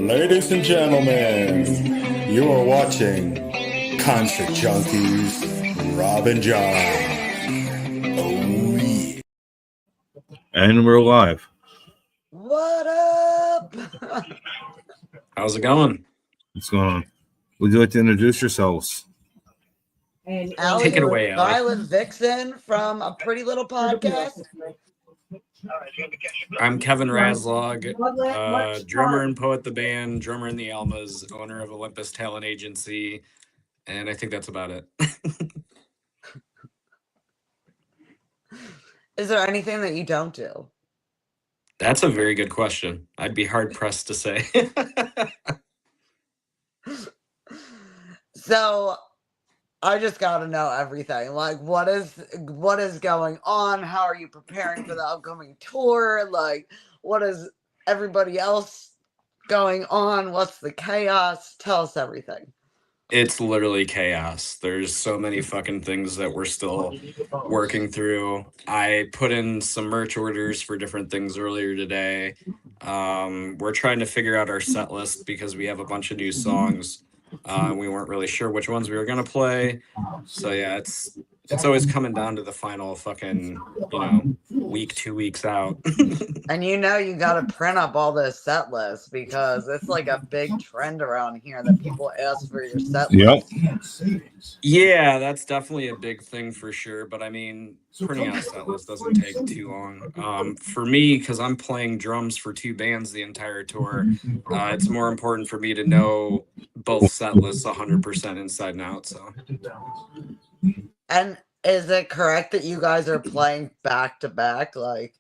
Ladies and gentlemen, you are watching Concert Junkies, Rob and John. Oh, yeah. And we're live. What up? How's it going? What's going on? Would you like to introduce yourselves? Allie, Take it away, Allie. Violet Vixen from A Pretty Little Podcast. I'm Kevin Raslog, drummer and poet the band, drummer in the Almas, owner of Olympus Talent Agency, and I think that's about it. Is there anything that you don't do? That's a very good question. I'd be hard pressed to say. So I just got to know everything. Like, what is going on? How are you preparing for the upcoming tour? Like, what is everybody else going on? What's the chaos? Tell us everything. It's literally chaos. There's so many fucking things that we're still working through. I put in some merch orders for different things earlier today. We're trying to figure out our set list because we have a bunch of new songs. We weren't really sure which ones we were gonna play. So yeah, it's always coming down to the final fucking, week, 2 weeks out. And you got to print up all those set lists because it's like a big trend around here that people ask for your set list. Yeah, that's definitely a big thing for sure. But I mean, printing out a set list doesn't take too long. For me, because I'm playing drums for 2 bands the entire tour, it's more important for me to know both set lists 100% inside and out. So. And is it correct that you guys are playing back to back? Like,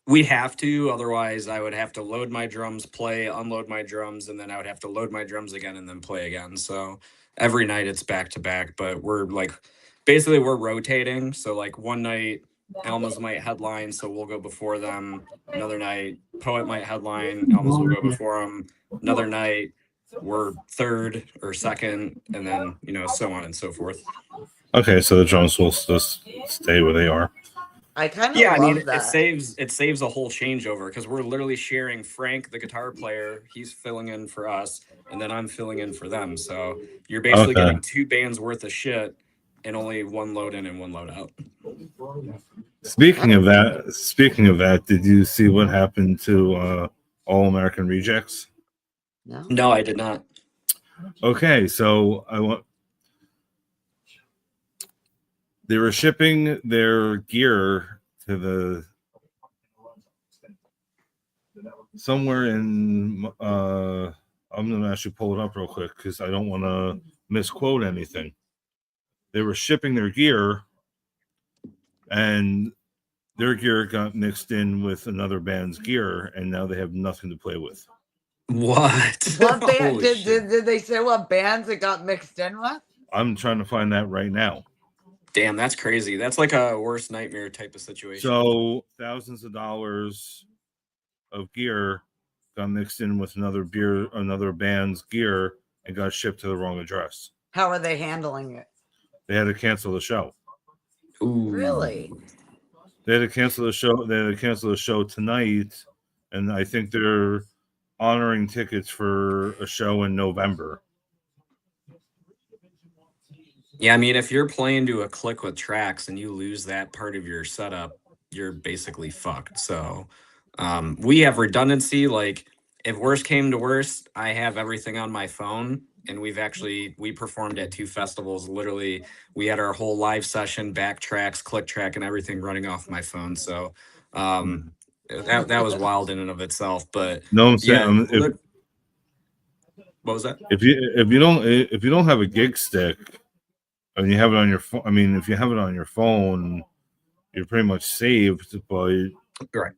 we have to, otherwise I would have to load my drums, play, unload my drums, and then I would have to load my drums again and then play again. So every night it's back to back, but we're we're rotating. So like one night Almas might headline, so we'll go before them. Another night Poet might headline, Almas will go before them. Another night we're third or second, and then so on and so forth. Okay, so the drums will just stay where they are. I kind of love that. It saves a whole changeover because we're literally sharing. Frank, the guitar player, he's filling in for us, and then I'm filling in for them. So you're basically getting 2 bands worth of shit and only one load in and one load out. Speaking of that, did you see what happened to All American Rejects? No, I did not. Okay, so they were shipping their gear to somewhere in I'm gonna actually pull it up real quick because I don't want to misquote anything. They were shipping their gear, and their gear got mixed in with another band's gear, and now they have nothing to play with. What? What band did they say what bands it got mixed in with? I'm trying to find that right now. Damn, that's crazy. That's like a worst nightmare type of situation. So thousands of dollars of gear got mixed in with another band's gear, and got shipped to the wrong address. How are they handling it? They had to cancel the show. Ooh. Really? They had to cancel the show. They had to cancel the show tonight, and I think they're honoring tickets for a show in November. Yeah, I mean, if you're playing to a click with tracks and you lose that part of your setup, you're basically fucked. So we have redundancy. Like, if worst came to worst, I have everything on my phone. And we performed at 2 festivals. Literally, we had our whole live session, backtracks, click track, and everything running off my phone. So that was wild in and of itself. But no, I'm saying, what was that? If you don't have a gig stick and you have it on your phone, I mean, if you have it on your phone, you're pretty much saved. But right.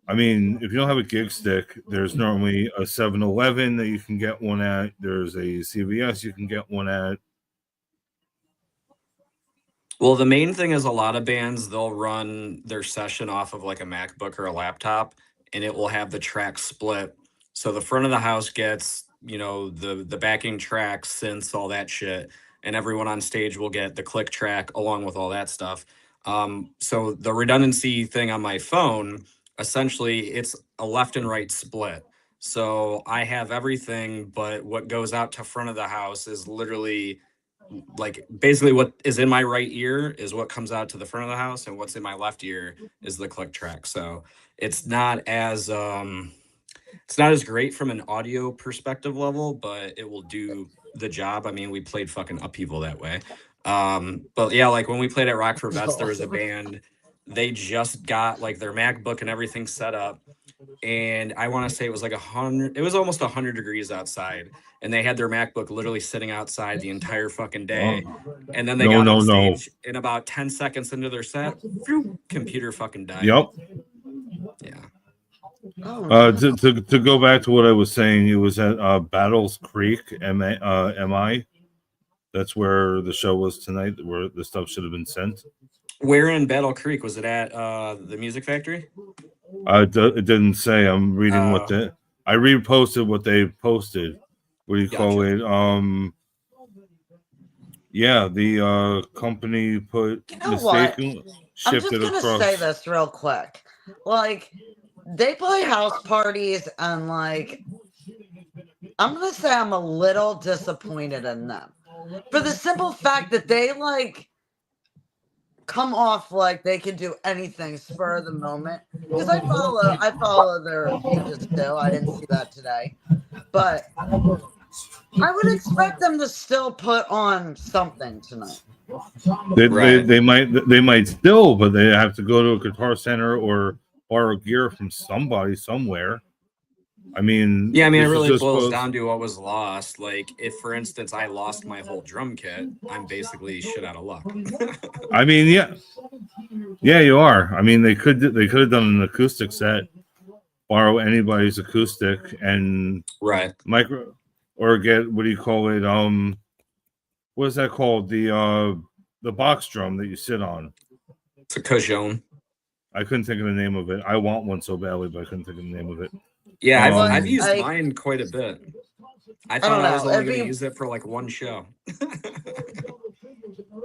I mean, if you don't have a gig stick, there's normally a 7-Eleven that you can get one at. There's a CVS you can get one at. Well, the main thing is a lot of bands, they'll run their session off of like a MacBook or a laptop, and it will have the track split. So the front of the house gets, the backing tracks, synths, all that shit, and everyone on stage will get the click track along with all that stuff. So the redundancy thing on my phone, essentially, it's a left and right split. So I have everything, but what goes out to front of the house is literally like basically what is in my right ear is what comes out to the front of the house, and what's in my left ear is the click track. So it's not as great from an audio perspective level, but it will do the job. I mean, we played fucking Upheaval that way. But yeah, like when we played at Rock for Vets, there was a band, they just got like their MacBook and everything set up. And I want to say it was like 100, it was almost 100 degrees outside. And they had their MacBook literally sitting outside the entire fucking day. And then they No, got no, on no. stage in about 10 seconds into their set, phew, computer fucking died. Yep. Yeah. To go back to what I was saying, it was at Battles Creek, MI. That's where the show was tonight, where the stuff should have been sent. Where in Battle Creek? Was it at the Music Factory? It didn't say. I'm reading what I reposted what they posted. What do you call it? Yeah, the company put mistaken shipped it across. I'm just gonna say this real quick. Like, they play house parties, and like, I'm gonna say I'm a little disappointed in them for the simple fact that they like come off like they can do anything spur of the moment. Because I follow their pages too. I didn't see that today, but I would expect them to still put on something tonight. They might still, but they have to go to a Guitar Center or borrow gear from somebody somewhere. I mean, yeah, I mean, it really boils down to what was lost. Like, if, for instance, I lost my whole drum kit, I'm basically shit out of luck. I mean, yeah, you are. I mean, they could have done an acoustic set, borrow anybody's acoustic, and micro, or get, what do you call it? What is that called? The box drum that you sit on. It's a cajon. I couldn't think of the name of it. I want one so badly, but I couldn't think of the name of it. Yeah, I've used mine quite a bit. I thought I was only going to use it for like one show.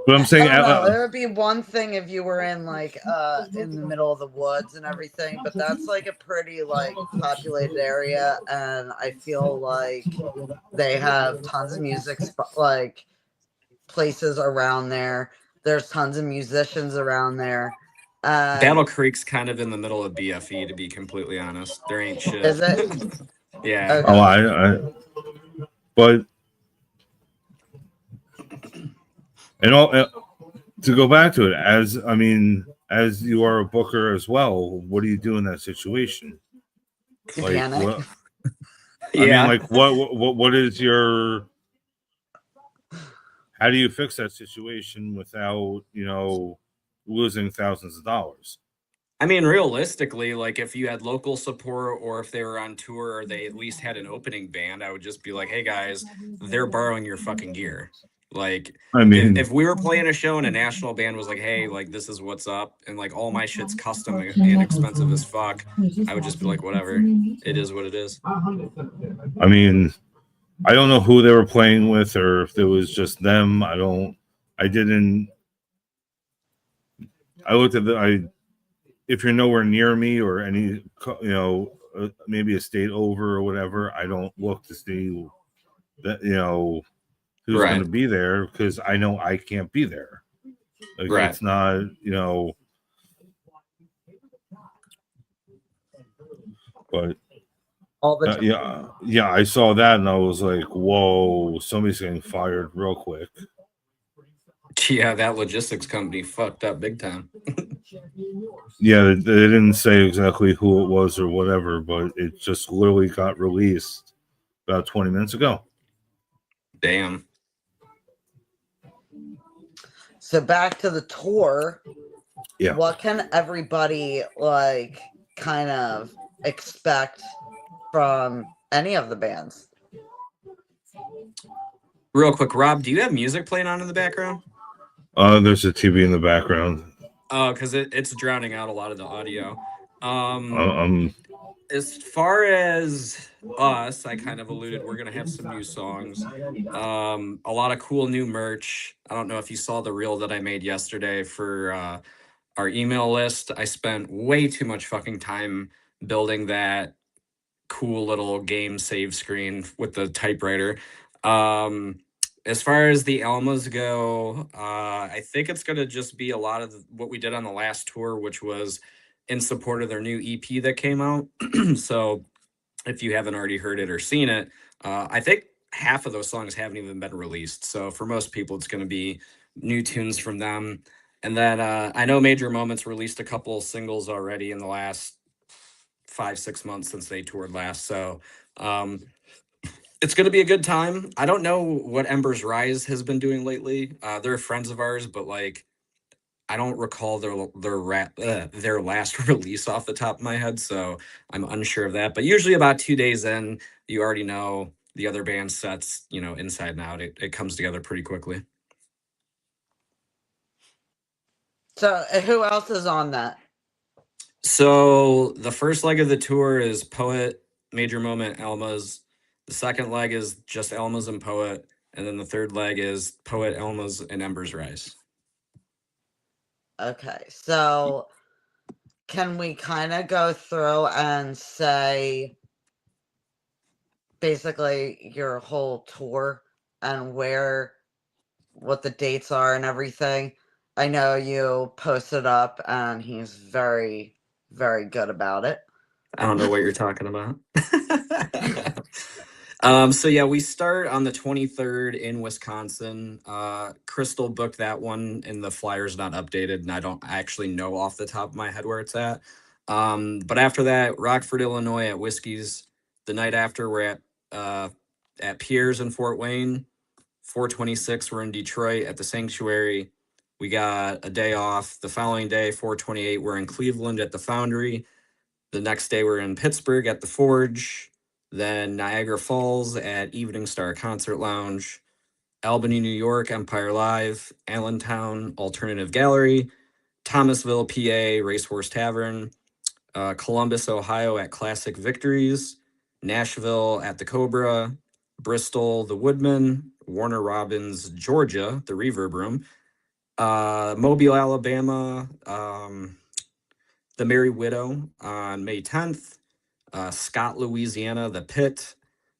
But I'm saying, there would be one thing if you were in like in the middle of the woods and everything, but that's like a pretty like populated area, and I feel like they have tons of music like places around there. There's tons of musicians around there. Battle Creek's kind of in the middle of BFE, to be completely honest. There ain't shit. Is it? Yeah. Okay. Oh, but and all to go back to it, as you are a booker as well, what do you do in that situation? Like, what, I mean, like, what is your? How do you fix that situation without, losing thousands of dollars? I mean, realistically, like if you had local support or if they were on tour or they at least had an opening band, I would just be like, hey guys, they're borrowing your fucking gear. Like, I mean, if we were playing a show and a national band was like, hey, like this is what's up, and like all my shit's custom and expensive as fuck, I would just be like, whatever, it is what it is. I mean, I don't know who they were playing with or if it was just them. I looked at if you're nowhere near me or any, maybe a state over or whatever, I don't look to see that, who's going to be there, because I know I can't be there. Like, it's not, but all the time. Yeah, I saw that and I was like, whoa, somebody's getting fired real quick. Yeah, that logistics company fucked up big time. Yeah, they didn't say exactly who it was or whatever, but it just literally got released about 20 minutes ago. Damn. So back to the tour. Yeah. What can everybody like kind of expect from any of the bands? Real quick, Rob, do you have music playing on in the background? There's a TV in the background. Oh, because it's drowning out a lot of the audio. As far as us, I kind of alluded we're gonna have some new songs. A lot of cool new merch. I don't know if you saw the reel that I made yesterday for our email list. I spent way too much fucking time building that cool little game save screen with the typewriter. As far as the Almas go, I think it's going to just be a lot of what we did on the last tour, which was in support of their new EP that came out. So if you haven't already heard it or seen it, I think half of those songs haven't even been released. So for most people, it's going to be new tunes from them. And then I know Major Moments released a couple singles already in the last 5-6 months since they toured last. So it's going to be a good time. I don't know what Ember's Rise has been doing lately. They're friends of ours, but like I don't recall their last release off the top of my head, so I'm unsure of that. But usually about 2 days in, you already know the other band's sets, inside and out. It comes together pretty quickly. So who else is on that? So the first leg of the tour is Poet, Major Moment, Almas. The second leg is just Almas and Poet. And then the third leg is Poet, Almas, and Ember's Rise. Okay, so can we kind of go through and say basically your whole tour and what the dates are and everything? I know you posted up and he's very, very good about it. I don't know what you're talking about. So yeah, we start on the 23rd in Wisconsin. Crystal booked that one and the flyer's not updated, and I don't actually know off the top of my head where it's at. But after that, Rockford, Illinois at Whiskey's. The night after, we're at Pierre's in Fort Wayne. 4/26, we're in Detroit at the Sanctuary. We got a day off. The following day, 4/28, we're in Cleveland at the Foundry. The next day, we're in Pittsburgh at the Forge. Then Niagara Falls at Evening Star Concert Lounge. Albany, New York, Empire Live. Allentown, Alternative Gallery. Thomasville, PA, Racehorse Tavern. Columbus, Ohio at Classic Victories. Nashville at the Cobra. Bristol, the Woodman. Warner Robins, Georgia, the Reverb Room. Mobile, Alabama, the Merry Widow on May 10th. Scott, Louisiana, the Pit.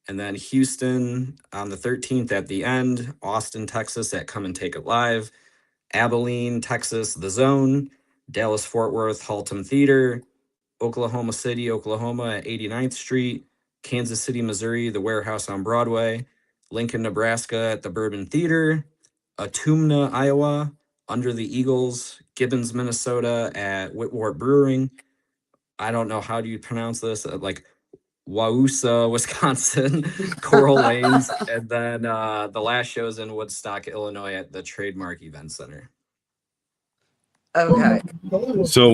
And then Houston on the 13th at the End. Austin, Texas at Come and Take It Live. Abilene, Texas, The Zone. Dallas, Fort Worth, Haltom Theater. Oklahoma City, Oklahoma at 89th Street. Kansas City, Missouri, the Warehouse on Broadway. Lincoln, Nebraska at the Bourbon Theater. Atumna, Iowa, Under the Eagles. Gibbons, Minnesota at Whitworth Brewing. I don't know how do you pronounce this, like Wausa, Wisconsin, Coral Lanes, and then the last show is in Woodstock, Illinois at the Trademark Event Center. Okay. So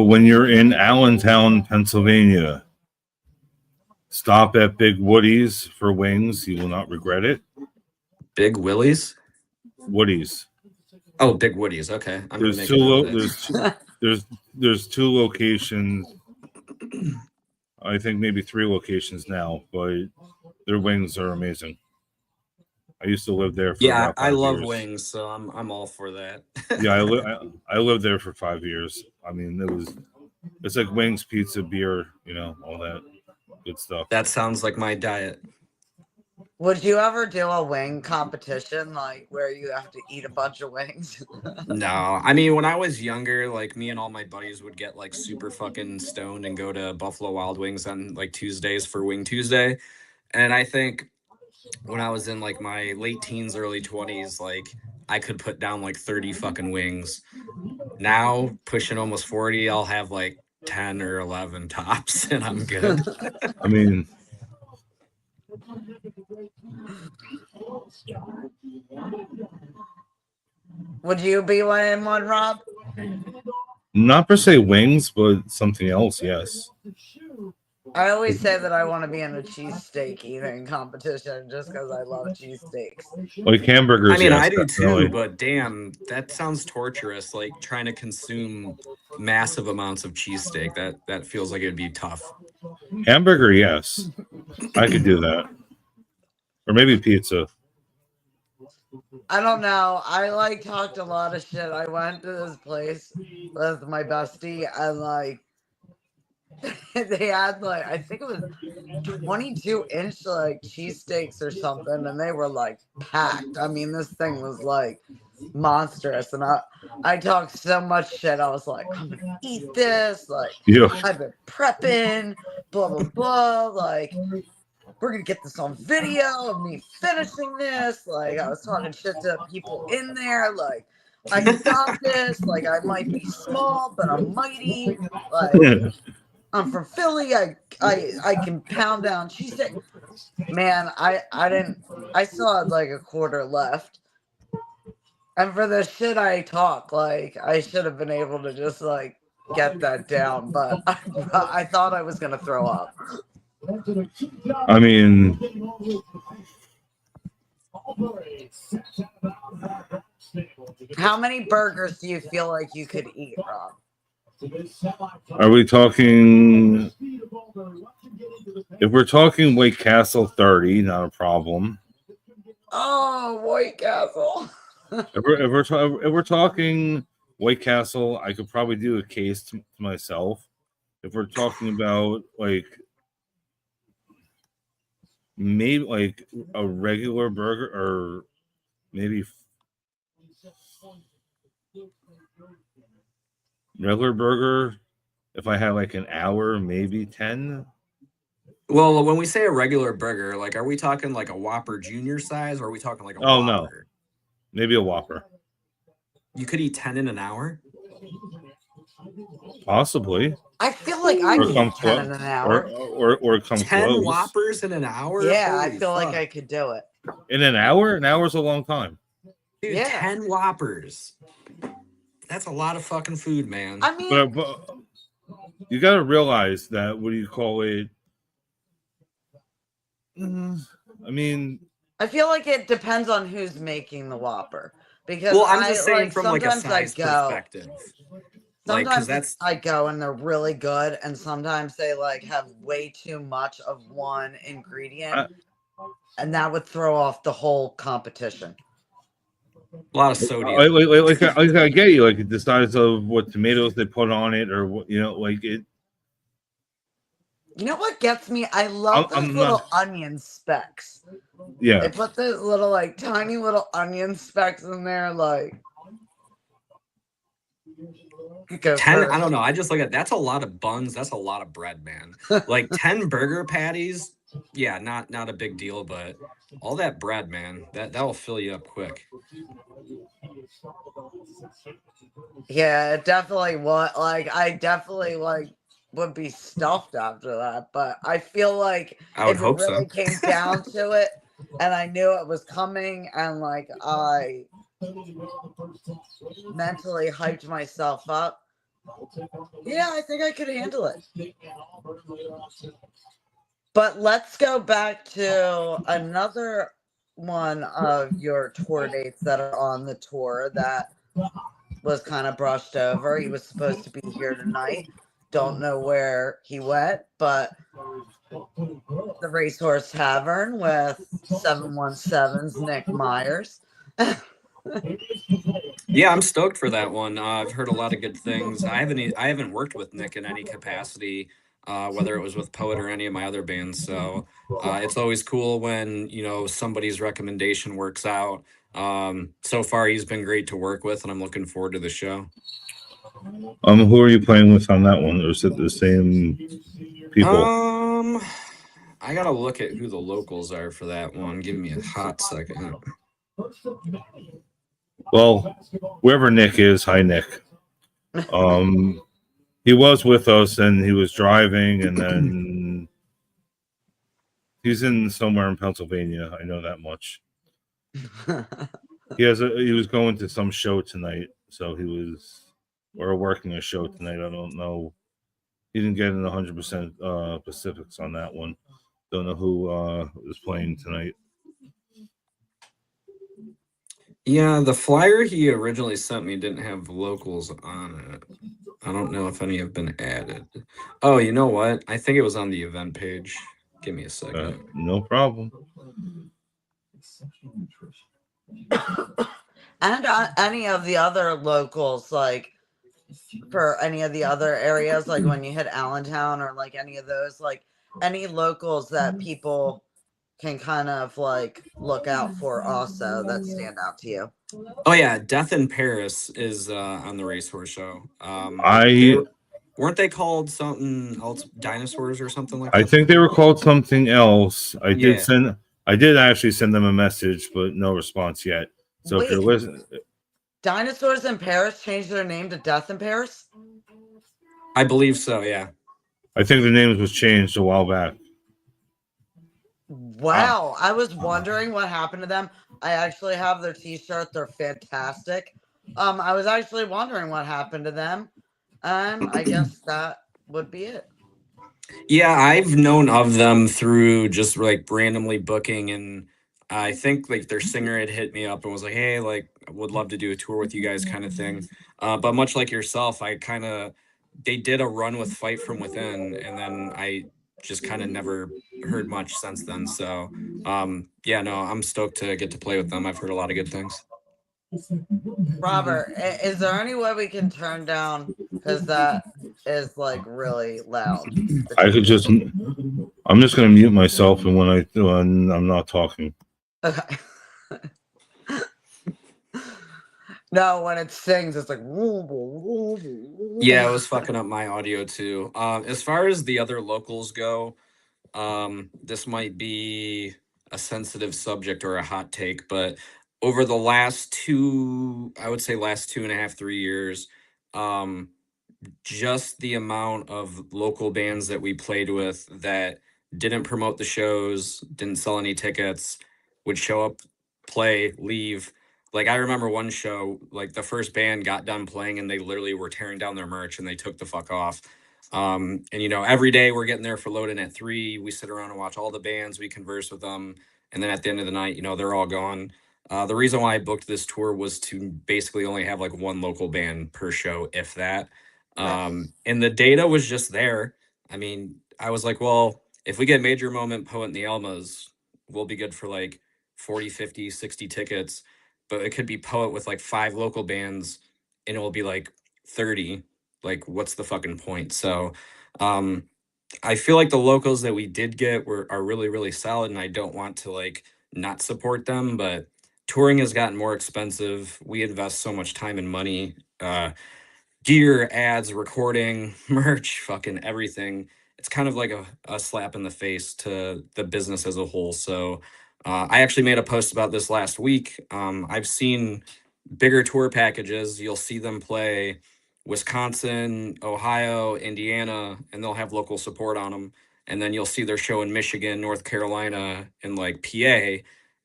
when you're in Allentown, Pennsylvania, stop at Big Woody's for wings. You will not regret it. Big Willie's? Woody's. Oh, Big Woody's. Okay. There's two locations. I think maybe 3 locations now, but their wings are amazing. I used to live there for about 5 I love years. wings, so I'm all for that. Yeah, I lived there for 5 years. I mean, it's like wings, pizza, beer, all that good stuff. That sounds like my diet. Would you ever do a wing competition, like where you have to eat a bunch of wings? No, I mean, when I was younger, like me and all my buddies would get like super fucking stoned and go to Buffalo Wild Wings on like Tuesdays for Wing Tuesday. And I think when I was in like my late teens, early 20s, like I could put down like 30 fucking wings. Now, pushing almost 40, I'll have like 10 or 11 tops and I'm good. I mean, would you be in one, Rob? not per se wings, but something else, yes. I always say that I want to be in a cheesesteak eating competition just because I love cheesesteaks. Like hamburgers. I mean, yes, I do definitely. too, but damn, that sounds torturous. Like trying to consume massive amounts of cheesesteak. That feels like it'd be tough. Hamburger, yes. I could do that. Or maybe pizza. I don't know. I talked a lot of shit. I went to this place with my bestie and they had like, I think it was 22-inch like cheesesteaks or something, and they were like packed. I mean, this thing was like monstrous, and I talked so much shit. I was like, I'm gonna eat this. Like, Yeah. I've been prepping, blah blah blah. Like, we're gonna get this on video of me finishing this. Like, I was talking shit to people in there. Like, I got this. Like, I might be small, but I'm mighty. Like, I'm from Philly. I can pound down cheesesteak. Man, I still had like a quarter left. And for the shit I talk, like, I should have been able to just like get that down, but I thought I was gonna throw up. I mean, how many burgers do you feel like you could eat, Rob? are we talking? If we're talking White Castle 30, not a problem. Oh, White Castle. If we're talking White Castle, I could probably do a case to myself. If we're talking about like maybe like a regular burger or maybe regular burger, if I had like an hour, maybe 10. Well, when we say a regular burger, like, are we talking like a Whopper Junior size, or are we talking like a Whopper? No, maybe a Whopper. You could eat 10 in an hour? Possibly. I feel like I could eat 10 in an hour. Or come 10 close. Whoppers in an hour? Yeah, Holy I feel fuck. like I could do it. In an hour? An hour's a long time. Dude, Yeah. 10 Whoppers. That's a lot of fucking food, man. I mean, but you got to realize that, what do you call it? I mean, I feel like it depends on who's making the Whopper. Because well, I'm just saying, like, from like a sometimes size perspective. Like, because sometimes I go and they're really good, and sometimes they like have way too much of one ingredient, and that would throw off the whole competition. A lot of sodium. Like I get you. Like the size of what tomatoes they put on it, or what, you know, like it. You know what gets me? I love those little onion specks. Yeah. They put those little like tiny little onion specks in there, like. 10, I don't know. I just look at that's a lot of buns. That's a lot of bread, man. Like 10 burger patties, yeah, not a big deal, but all that bread, man, that will fill you up quick. Yeah, it definitely I definitely like would be stuffed after that, but I feel like if it really came down to it and I knew it was coming and like I mentally hyped myself up, yeah, I think I could handle it. But let's go back to another one of your tour dates that are on the tour that was kind of brushed over. He was supposed to be here tonight. Don't know where he went, but the Racehorse Tavern with 717's Nick Myers. Yeah, I'm stoked for that one. I've heard a lot of good things. I haven't worked with Nick in any capacity, whether it was with Poet or any of my other bands. So it's always cool when, you know, somebody's recommendation works out. So far, he's been great to work with, and I'm looking forward to the show. Who are you playing with on that one? Or is it the same people? I gotta look at who the locals are for that one. Give me a hot second. Well, wherever Nick is, hi Nick. He was with us and he was driving, and then he's in somewhere in Pennsylvania. I know that much. He was going to some show tonight, so we're working a show tonight. I don't know. He didn't get in 100% specifics on that one. Don't know who is playing tonight. Yeah, the flyer he originally sent me didn't have locals on it. I don't know if any have been added. Oh, you know what? I think it was on the event page. Give me a second. No problem. And any of the other locals, like for any of the other areas, like when you hit Allentown or like any of those, like any locals that people can kind of like look out for also that stand out to you? Oh yeah, Death in Paris is on the racehorse show. I Weren't they called something else, dinosaurs or something like I that? think they were called something else. I Yeah. did actually send them a message, but no response yet. So if you're Wait, listening, Dinosaurs in Paris changed their name to Death in Paris? I believe so, yeah. I think the name was changed a while back. Wow, I was wondering what happened to them. I actually have their t-shirt. They're fantastic. I was actually wondering what happened to them, and I guess that would be it. Yeah, I've known of them through just like randomly booking, and I think like their singer had hit me up and was like, "Hey, like I would love to do a tour with you guys," kind of thing. But much like yourself, they did a run with Fight from Within, and then I just kind of never heard much since then. So, yeah, no, I'm stoked to get to play with them. I've heard a lot of good things. Robert, is there any way we can turn down, because that is like really loud? I could just, I'm just going to mute myself, and when I'm not talking. Okay. No, when it sings, it's like. Yeah, it was fucking up my audio too. As far as the other locals go, this might be a sensitive subject or a hot take, but over the last I would say last 2.5, 3 years, um, just the amount of local bands that we played with that didn't promote the shows, didn't sell any tickets, would show up, play, leave. Like I remember one show, like the first band got done playing and they literally were tearing down their merch and they took the fuck off. And you know, every day we're getting there for loading at 3. We sit around and watch all the bands, we converse with them, and then at the end of the night, you know, they're all gone. The reason why I booked this tour was to basically only have like one local band per show, if that. And the data was just there. I mean, I was like, well, if we get Major Moment, Poet, and the Elmas, we'll be good for like 40, 50, 60 tickets. But it could be Poet with like 5 local bands and it will be like 30. Like, what's the fucking point? So, I feel like the locals that we did get are really, really solid, and I don't want to like not support them, but touring has gotten more expensive. We invest so much time and money. Gear, ads, recording, merch, fucking everything. It's kind of like a slap in the face to the business as a whole. So I actually made a post about this last week. I've seen bigger tour packages. You'll see them play Wisconsin, Ohio, Indiana, and they'll have local support on them. And then you'll see their show in Michigan, North Carolina, and like PA,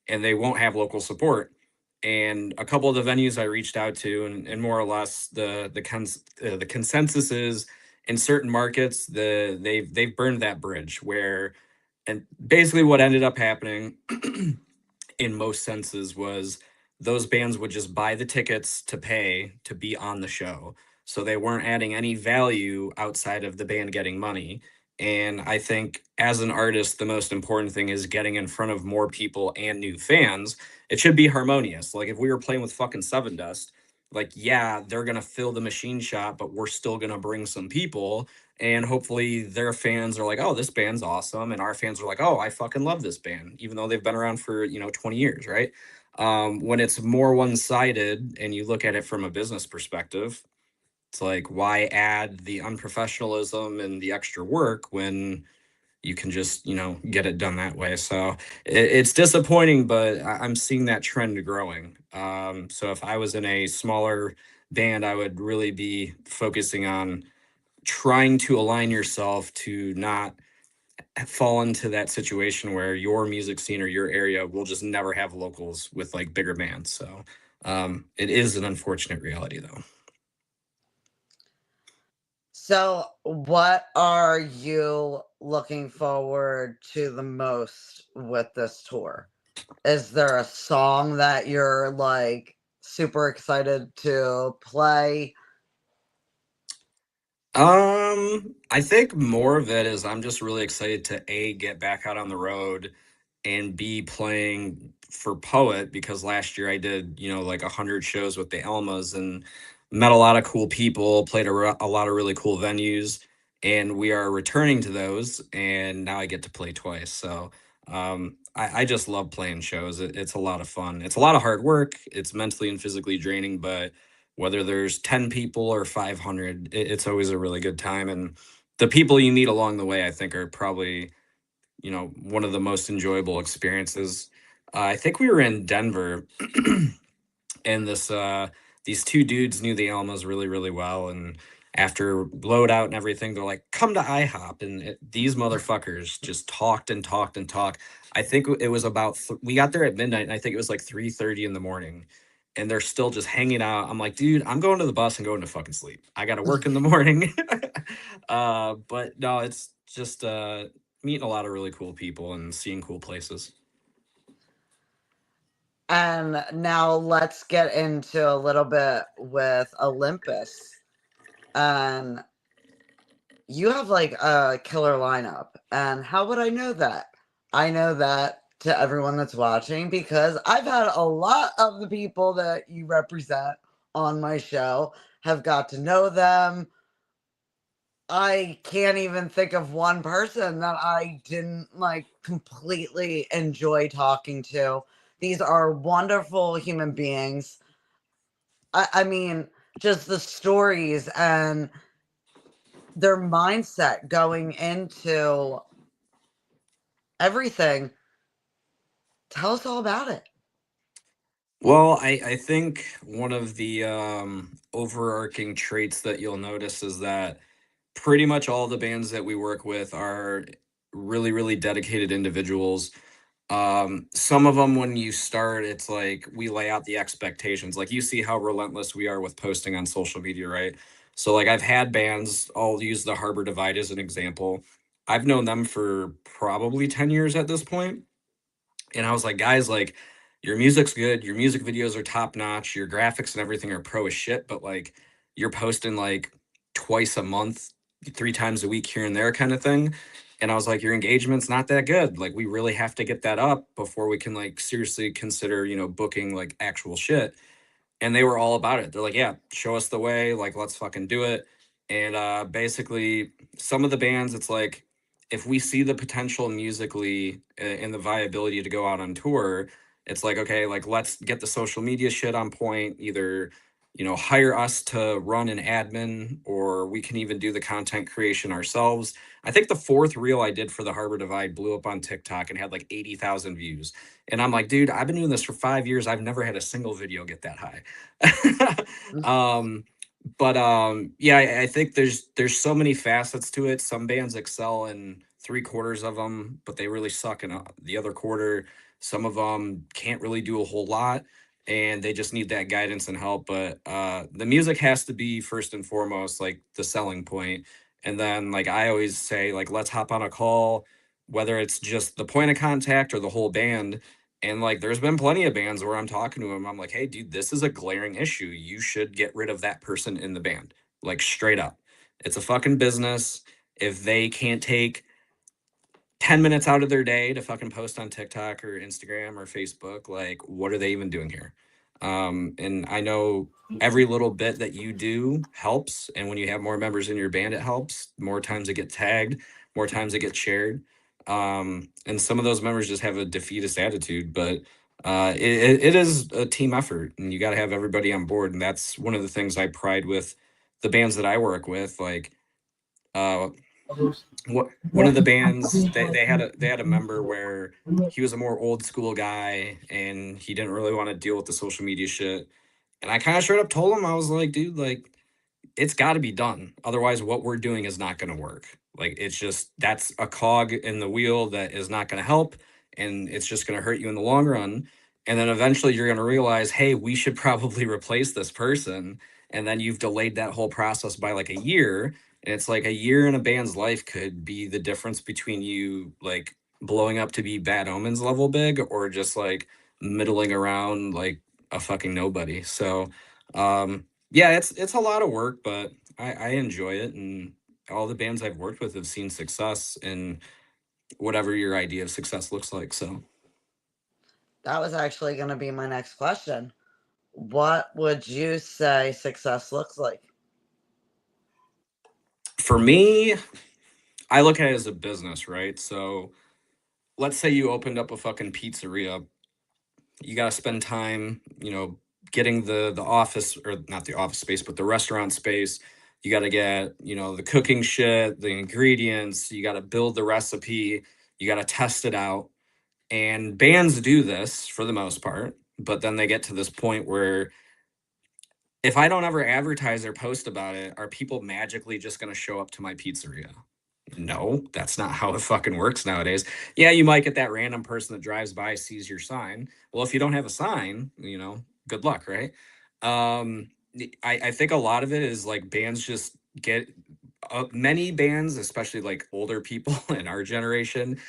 and they won't have local support. And a couple of the venues I reached out to, and more or less the consensus is in certain markets they've burned that bridge where, and basically what ended up happening in most senses was those bands would just buy the tickets to pay to be on the show, so they weren't adding any value outside of the band getting money. And I think as an artist, the most important thing is getting in front of more people and new fans. It should be harmonious. Like if we were playing with fucking Seven Dust, like yeah, they're gonna fill the machine shop, but we're still gonna bring some people, and hopefully their fans are like, oh, this band's awesome, and our fans are like, oh, I fucking love this band, even though they've been around for 20 years, right? When it's more one-sided and you look at it from a business perspective, it's like, why add the unprofessionalism and the extra work when you can just get it done that way? So it's disappointing, but I'm seeing that trend growing. So if I was in a smaller band, I would really be focusing on trying to align yourself to not fall into that situation where your music scene or your area will just never have locals with like bigger bands. So it is an unfortunate reality though. So, what are you looking forward to the most with this tour? Is there a song that you're like super excited to play? I think more of it is I'm just really excited to get back out on the road and be playing for Poet, because last year I did, like 100 shows with the Elmas, and met a lot of cool people, played a lot of really cool venues, and we are returning to those. And now I get to play twice. So I just love playing shows. It's a lot of fun. It's a lot of hard work. It's mentally and physically draining, but whether there's 10 people or 500, it's always a really good time. And the people you meet along the way, I think, are probably, one of the most enjoyable experiences. I think we were in Denver and these two dudes knew the Alamos really, really well. And after loadout and everything, they're like, come to IHOP. And these motherfuckers just talked and talked and talked. I think it was about, we got there at midnight, and I think it was like 3:30 in the morning. And they're still just hanging out. I'm like, dude, I'm going to the bus and going to fucking sleep. I got to work in the morning. But no, it's just meeting a lot of really cool people and seeing cool places. And now let's get into a little bit with Olympus. And you have like a killer lineup. And how would I know that? I know that to everyone that's watching because I've had a lot of the people that you represent on my show, have got to know them. I can't even think of one person that I didn't like completely enjoy talking to. These are wonderful human beings. I mean, just the stories and their mindset going into everything. Tell us all about it. Well, I think one of the overarching traits that you'll notice is that pretty much all the bands that we work with are really, really dedicated individuals. Some of them, when you start, it's like we lay out the expectations. Like you see how relentless we are with posting on social media, right? So like I've had bands, I'll use the Harbor Divide as an example. I've known them for probably 10 years at this point. And I was like, guys, like your music's good, your music videos are top notch, your graphics and everything are pro as shit, but like you're posting like twice a month, 3 times a week here and there kind of thing. And I was like, your engagement's not that good. Like we really have to get that up before we can like seriously consider, booking like actual shit. And they were all about it. They're like, yeah, show us the way, like let's fucking do it. And basically some of the bands, it's like if we see the potential musically and the viability to go out on tour, it's like, okay, like let's get the social media shit on point. Either hire us to run an admin, or we can even do the content creation ourselves. I think the fourth reel I did for the Harbor Divide blew up on TikTok and had like 80,000 views. And I'm like, dude, I've been doing this for 5 years. I've never had a single video get that high. But yeah, I think there's so many facets to it. Some bands excel in 3/4 of them, but they really suck in the other quarter. Some of them can't really do a whole lot, and they just need that guidance and help. But the music has to be first and foremost like the selling point. And then like I always say, like let's hop on a call, whether it's just the point of contact or the whole band. And like there's been plenty of bands where I'm talking to them, I'm like, hey dude, this is a glaring issue, you should get rid of that person in the band, like straight up. It's a fucking business. If they can't take 10 minutes out of their day to fucking post on TikTok or Instagram or Facebook, like what are they even doing here? And I know every little bit that you do helps, and when you have more members in your band, it helps. More times it gets tagged, more times it gets shared. And some of those members just have a defeatist attitude, but it is a team effort, and you got to have everybody on board. And that's one of the things I pride with the bands that I work with. Like one of the bands, they had a member where he was a more old school guy and he didn't really want to deal with the social media shit. And I kind of straight up told him, I was like, dude, like it's got to be done. Otherwise, what we're doing is not going to work. Like, it's just, that's a cog in the wheel that is not going to help. And it's just going to hurt you in the long run. And then eventually you're going to realize, hey, we should probably replace this person. And then you've delayed that whole process by like a year. And it's like a year in a band's life could be the difference between you like blowing up to be Bad Omens level big, or just like middling around like a fucking nobody. So, yeah, it's a lot of work, but I enjoy it, and all the bands I've worked with have seen success in whatever your idea of success looks like. So That was actually going to be my next question. what would you say success looks like? For me, I look at it as a business, right? So let's say you opened up a fucking pizzeria. You got to spend time, getting the office, or not the office space, but the restaurant space. You got to get, the cooking shit, the ingredients. You got to build the recipe. You got to test it out. And bands do this for the most part, but then they get to this point where if I don't ever advertise or post about it, are people magically just going to show up to my pizzeria? No, that's not how it fucking works nowadays. Yeah, you might get that random person that drives by, sees your sign. Well, if you don't have a sign, good luck, right? I think a lot of it is like bands just get many bands, especially like older people in our generation,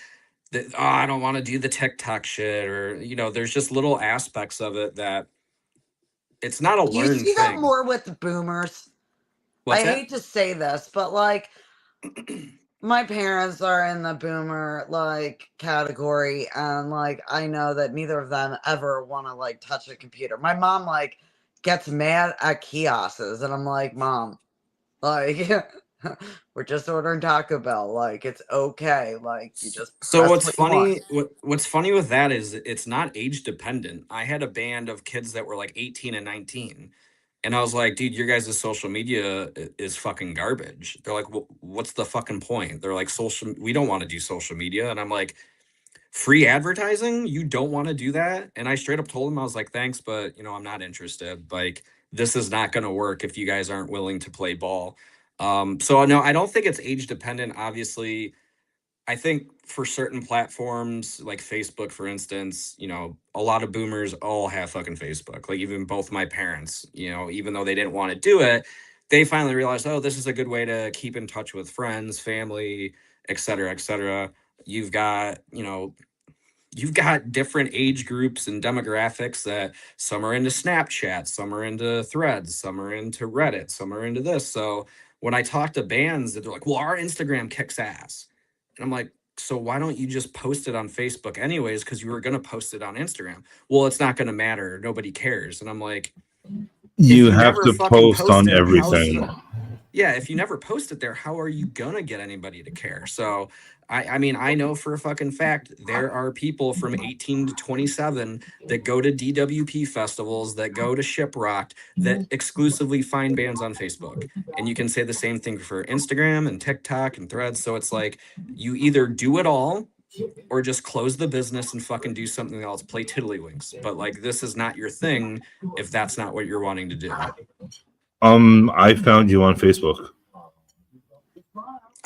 that I don't want to do the TikTok shit, or there's just little aspects of it that it's not a You learned see that thing. more with the boomers. What's I that? hate to say this, but like my parents are in the boomer like category, and like I know that neither of them ever want to like touch a computer. My mom like gets mad at kiosks, and I'm like, Mom, like we're just ordering Taco Bell. Like it's okay. Like you just So press what's what you want. funny, what's funny with that is it's not age dependent. I had a band of kids that were like 18 and 19. And I was like, dude, your guys' social media is fucking garbage. They're like, well, what's the fucking point? They're like, we don't want to do social media. And I'm like, free advertising? You don't want to do that? And I straight up told them, I was like, thanks, but I'm not interested. Like, this is not going to work if you guys aren't willing to play ball. So no, I don't think it's age dependent. Obviously, I think for certain platforms like Facebook, for instance, a lot of boomers all have fucking Facebook. Like even both my parents, even though they didn't want to do it, they finally realized, oh, this is a good way to keep in touch with friends, family, et cetera, et cetera. You've got, you've got different age groups and demographics that some are into Snapchat, some are into Threads, some are into Reddit, some are into this. So when I talk to bands, they're like, well, our Instagram kicks ass. And I'm like, so why don't you just post it on Facebook anyways? Because you were going to post it on Instagram. Well, it's not going to matter. Nobody cares. And I'm like, You if you have never to fucking post post on it, everything. yeah, if you never post it there, how are you gonna get anybody to care? So I mean, I know for a fucking fact there are people from 18 to 27 that go to DWP festivals, that go to Shiprocked, that exclusively find bands on Facebook. And you can say the same thing for Instagram and TikTok and Threads. So it's like you either do it all or just close the business and fucking do something else, play tiddlywinks. But like this is not your thing if that's not what you're wanting to do. I found you on Facebook.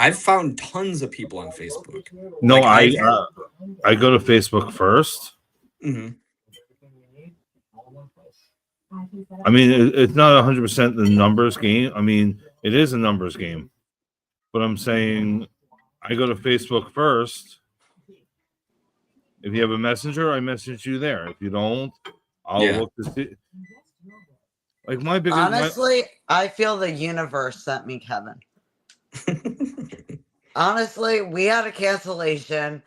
I've found tons of people on Facebook. No, Like I go to Facebook first. Mm-hmm. I mean, it's not 100% the numbers game. I mean, it is a numbers game, but I'm saying I go to Facebook first. If you have a messenger, I message you there. If you don't, I'll look to see. Like my biggest, honestly, I feel the universe sent me Kevin. Honestly, we had a cancellation.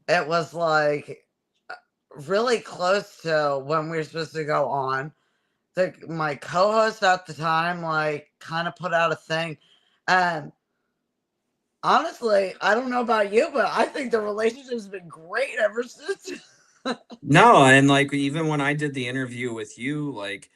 It was like really close to when we were supposed to go on. My co-host at the time, like, kind of put out a thing, and honestly, I don't know about you, but I think the relationship's been great ever since. No, and like even when I did the interview with you, like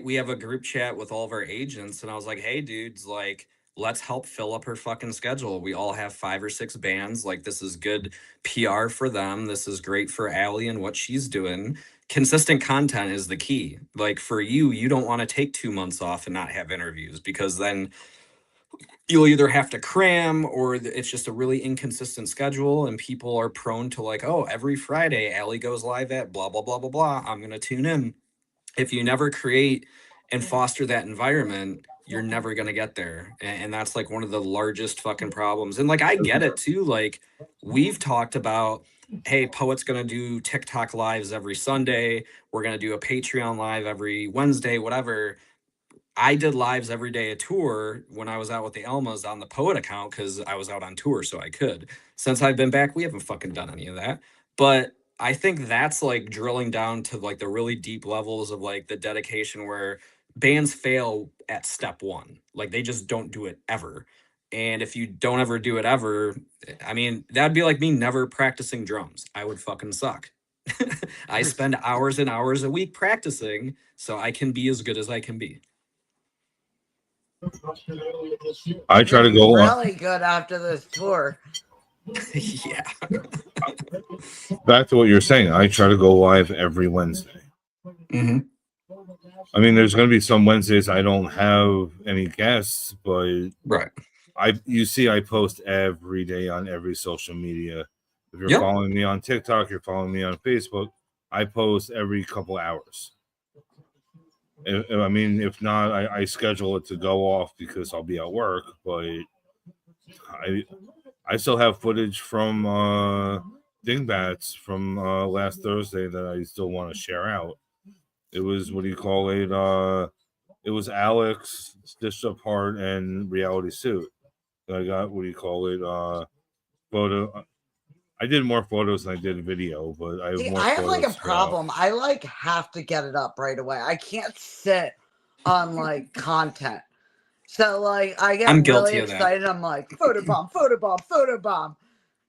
we have a group chat with all of our agents, and I was like, hey dudes, like let's help fill up her fucking schedule. We all have 5 or 6 bands. Like this is good PR for them. This is great for Allie and what she's doing. Consistent content is the key. Like for you, you don't want to take 2 months off and not have interviews, because then you'll either have to cram or it's just a really inconsistent schedule, and people are prone to like, oh, every Friday Allie goes live at blah blah blah blah blah, I'm gonna tune in. If you never create and foster that environment, you're never gonna get there. And that's like one of the largest fucking problems. And like I get it too. Like we've talked about, hey, Poet's gonna do TikTok lives every Sunday, we're gonna do a Patreon live every Wednesday, whatever. I did lives every day a tour when I was out with the Elmas on the Poet account because I was out on tour, so I could. Since I've been back, we haven't fucking done any of that. But I think that's like drilling down to like the really deep levels of like the dedication where bands fail at step one. Like they just don't do it ever. And if you don't ever do it ever, I mean, that'd be like me never practicing drums. I would fucking suck. I spend hours and hours a week practicing so I can be as good as I can be. I try to go really good after this tour. Yeah. Back to what you're saying. I try to go live every Wednesday. Mm-hmm. I mean, there's going to be some Wednesdays I don't have any guests, but right. You see, I post every day on every social media. If you're Yep. following me on TikTok, you're following me on Facebook, I post every couple hours. I mean, if not, I schedule it to go off because I'll be at work, but I still have footage from Dingbats from last Thursday that I still want to share out. It was, what do you call it? It was Alex, Stitched Up Heart, and Reality Suit. I got, what do you call it? Photo. I did more photos than I did video, but I have more. I have like a problem. I like have to get it up right away. I can't sit on like content. So like I get really excited. I'm like photobomb, photobomb, photobomb.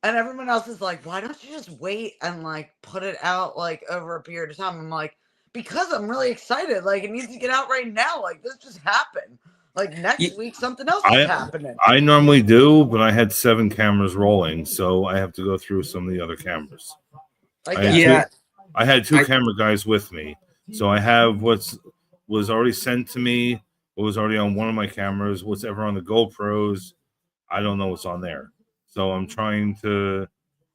And everyone else is like, why don't you just wait and like put it out like over a period of time? I'm like, because I'm really excited. Like it needs to get out right now. Like this just happened. Like next week, something else is happening. I normally do, but I had 7 cameras rolling, so I have to go through some of the other cameras. I had two camera guys with me, so I have was already sent to me, what was already on one of my cameras, what's ever on the GoPros. I don't know what's on there, so I'm trying to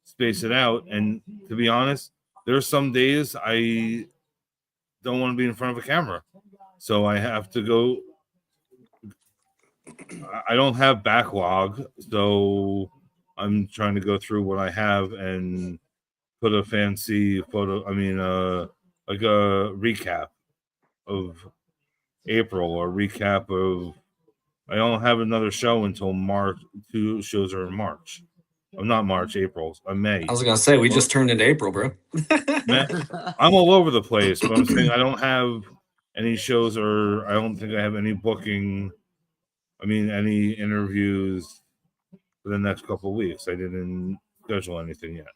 space it out. And to be honest, there are some days I don't want to be in front of a camera, so I have to go. I don't have backlog, so I'm trying to go through what I have and put a fancy photo. I mean, like a recap of April or recap of. I don't have another show until March. 2 shows are in March. I'm not March, April. May. I was gonna say we just turned into April, bro. I'm all over the place, but I'm saying I don't have any shows, or I don't think I have any booking. I mean, any interviews for the next couple of weeks. I didn't schedule anything yet.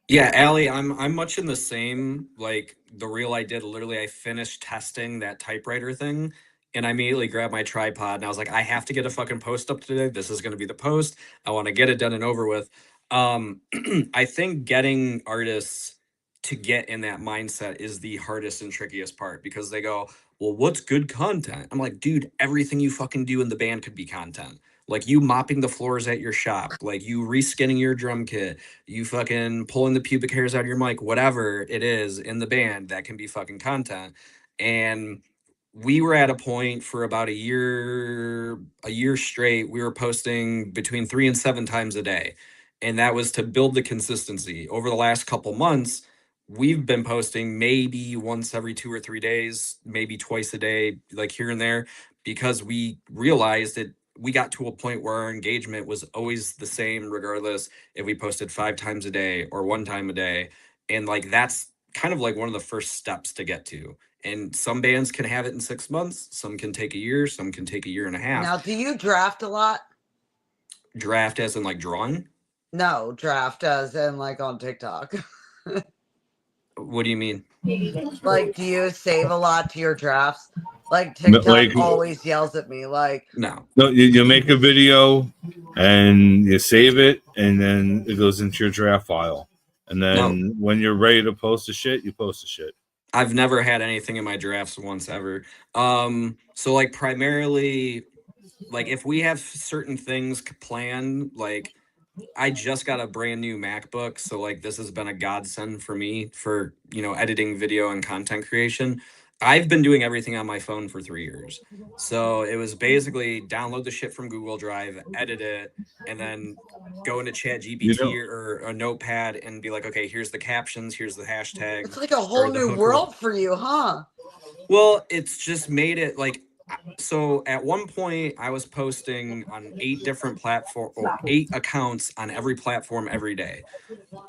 Yeah, Allie, I'm much in the same, like the reel I did, literally I finished testing that typewriter thing and I immediately grabbed my tripod and I was like, I have to get a fucking post up today. This is gonna be the post. I want to get it done and over with. I think getting artists to get in that mindset is the hardest and trickiest part because they go, well, what's good content? I'm like, dude, everything you fucking do in the band could be content. Like you mopping the floors at your shop, like you reskinning your drum kit, you fucking pulling the pubic hairs out of your mic, whatever it is in the band, that can be fucking content. And we were at a point for about a year straight, we were posting between 3 and 7 times a day. And that was to build the consistency. Over the last couple months, we've been posting maybe once every 2 or 3 days, maybe twice a day, like here and there, because we realized that we got to a point where our engagement was always the same, regardless if we posted 5 times a day or 1 time a day. And like, that's kind of like one of the first steps to get to. And some bands can have it in 6 months. Some can take a year. Some can take a year and a half. Now, do you draft a lot? Draft as in like drawing? No, draft as in like on TikTok. What do you mean? Like, do you save a lot to your drafts? Like TikTok always yells at me. Like, no, you make a video and you save it, and then it goes into your draft file. And then when you're ready to post the shit, you post the shit. I've never had anything in my drafts once ever. So like primarily, like if we have certain things planned, like I just got a brand new MacBook, so like this has been a godsend for me for, you know, editing video and content creation. I've been doing everything on my phone for 3 years. So it was basically download the shit from Google Drive, edit it, and then go into ChatGPT or a notepad and be like, okay, here's the captions, here's the hashtag. It's like a whole new world for you, huh? Well, it's just made it like So at one point I was posting on 8 different platform or 8 accounts on every platform every day.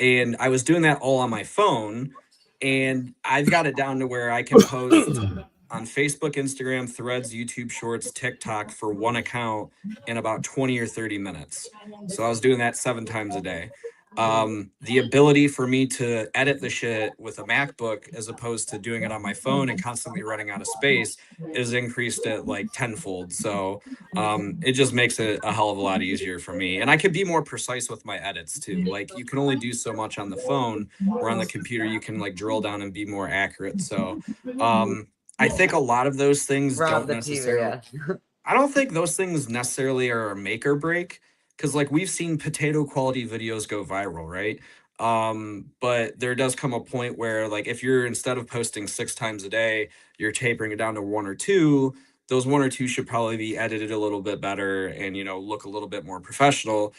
And I was doing that all on my phone, and I've got it down to where I can post on Facebook, Instagram, Threads, YouTube Shorts, TikTok for one account in about 20 or 30 minutes. So I was doing that 7 times a day. The ability for me to edit the shit with a MacBook as opposed to doing it on my phone and constantly running out of space is increased at like tenfold. So it just makes it a hell of a lot easier for me. And I could be more precise with my edits too. Like you can only do so much on the phone, or on the computer you can like drill down and be more accurate. So I think a lot of those things Rob don't the TV, necessarily I don't think those things necessarily are a make or break, because like we've seen potato quality videos go viral, right? But there does come a point where like if you're, instead of posting 6 times a day, you're tapering it down to 1 or 2, those 1 or 2 should probably be edited a little bit better and, you know, look a little bit more professional,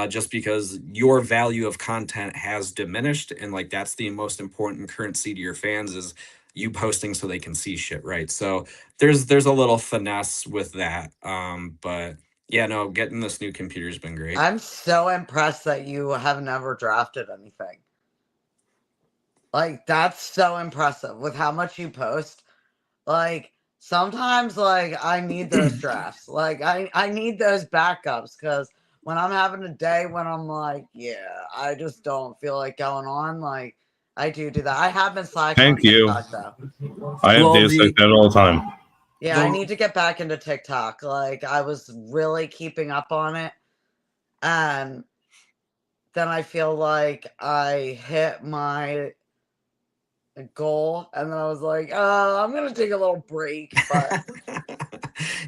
just because your value of content has diminished, and like that's the most important currency to your fans is you posting so they can see shit, right? So there's a little finesse with that. But yeah, no, getting this new computer's been great. I'm so impressed that you have never drafted anything. Like, that's so impressive with how much you post. Like, sometimes, like, I need those drafts. Like, I need those backups, because when I'm having a day when I'm like, yeah, I just don't feel like going on, like, I do that. I have been slacking on Thank you. TikTok, though. I have days like that all the time. Yeah, I need to get back into TikTok. Like, I was really keeping up on it. And then I feel like I hit my goal, and then I was like, I'm gonna take a little break. But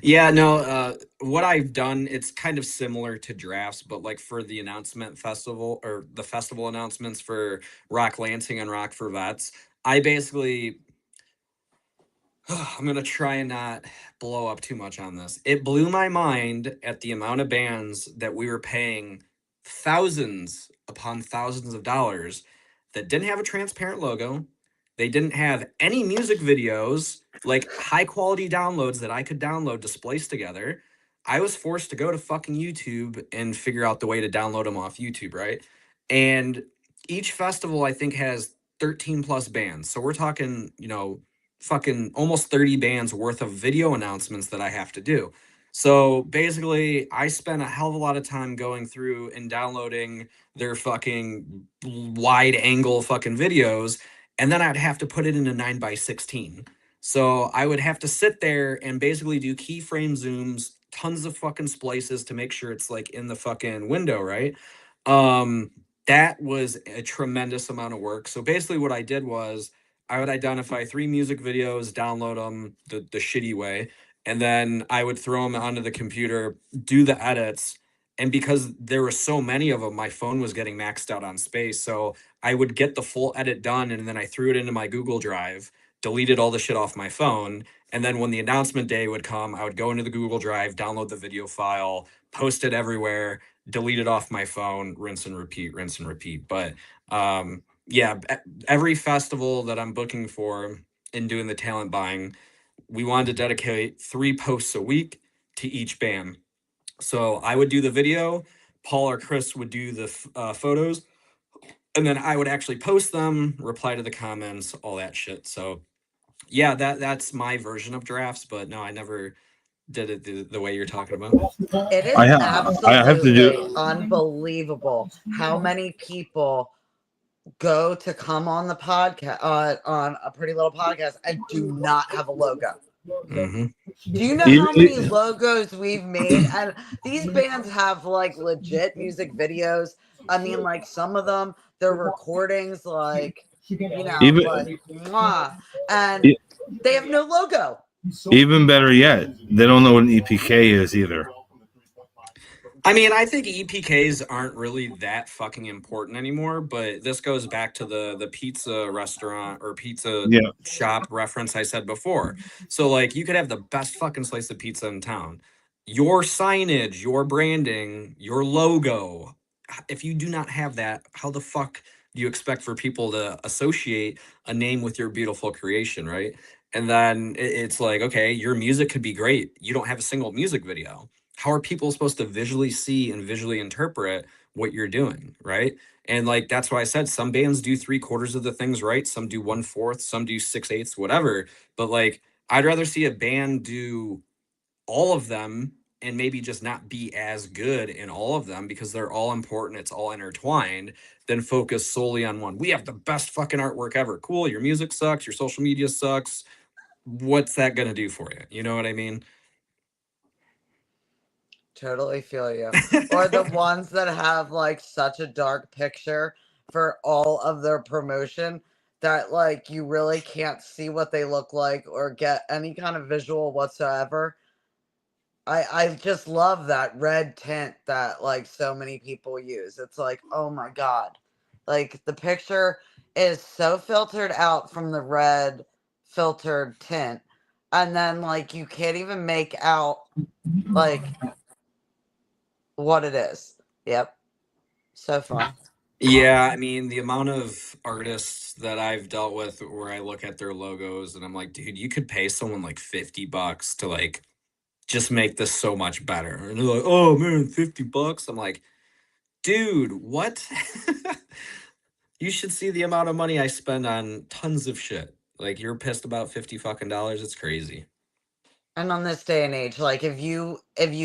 yeah, no, what I've done, it's kind of similar to drafts, but like for the announcement festival, or the festival announcements for Rock Lansing and Rock for Vets, I basically I'm going to try and not blow up too much on this. It blew my mind at the amount of bands that we were paying thousands upon thousands of dollars that didn't have a transparent logo. They didn't have any music videos, like high quality downloads that I could download to splice together. I was forced to go to fucking YouTube and figure out the way to download them off YouTube, right? And each festival, I think, has 13 plus bands. So we're talking, you know, fucking almost 30 bands worth of video announcements that I have to do. So basically, I spent a hell of a lot of time going through and downloading their fucking wide angle fucking videos, and then I'd have to put it in a 9:16. So I would have to sit there and basically do keyframe zooms, tons of fucking splices to make sure it's like in the fucking window, right? That was a tremendous amount of work. So basically what I did was I would identify 3 music videos, download them the shitty way, and then I would throw them onto the computer, do the edits. And because there were so many of them, my phone was getting maxed out on space. So I would get the full edit done, and then I threw it into my Google Drive, deleted all the shit off my phone. And then when the announcement day would come, I would go into the Google Drive, download the video file, post it everywhere, delete it off my phone, rinse and repeat, rinse and repeat. But yeah, every festival that I'm booking for and doing the talent buying, we wanted to dedicate 3 posts a week to each band. So I would do the video, Paul or Chris would do the photos, and then I would actually post them, reply to the comments, all that shit. So yeah, that's my version of drafts, but no, I never did it the way you're talking about. it is I have to absolutely do. unbelievable how many people go to come on the podcast on a Pretty Little Podcast and do not have a logo. Mm-hmm. Do you know how many logos we've made? And these bands have like legit music videos. I mean, like some of them, they're recordings, like, you know, like, mwah, and they have no logo. Even better yet, they don't know what an EPK is either. I mean, I think EPKs aren't really that fucking important anymore, but this goes back to the pizza restaurant or pizza shop reference I said before. So like you could have the best fucking slice of pizza in town. Your signage, your branding, your logo, if you do not have that, how the fuck do you expect for people to associate a name with your beautiful creation, right? And then it's like, okay, your music could be great. You don't have a single music video. How are people supposed to visually see and visually interpret what you're doing, right? And like that's why I said some bands do 3/4 of the things right, some do 1/4, some do 6/8, whatever. But like I'd rather see a band do all of them and maybe just not be as good in all of them because they're all important, it's all intertwined, than focus solely on one. We have the best fucking artwork ever. Cool, your music sucks, your social media sucks. What's that going to do for you? You know what I mean? Totally feel you. Or the ones that have like such a dark picture for all of their promotion that like you really can't see what they look like or get any kind of visual whatsoever. I just love that red tint that like so many people use. It's like, oh my god. Like the picture is so filtered out from the red filtered tint. And then like you can't even make out like what it is. Yep. So fun. Yeah, I mean, the amount of artists that I've dealt with where I look at their logos and I'm like, dude, you could pay someone like $50 to like just make this so much better. And they're like, oh man, $50. I'm like, dude, what? You should see the amount of money I spend on tons of shit. Like you're pissed about 50 fucking dollars. It's crazy. And on this day and age, like if you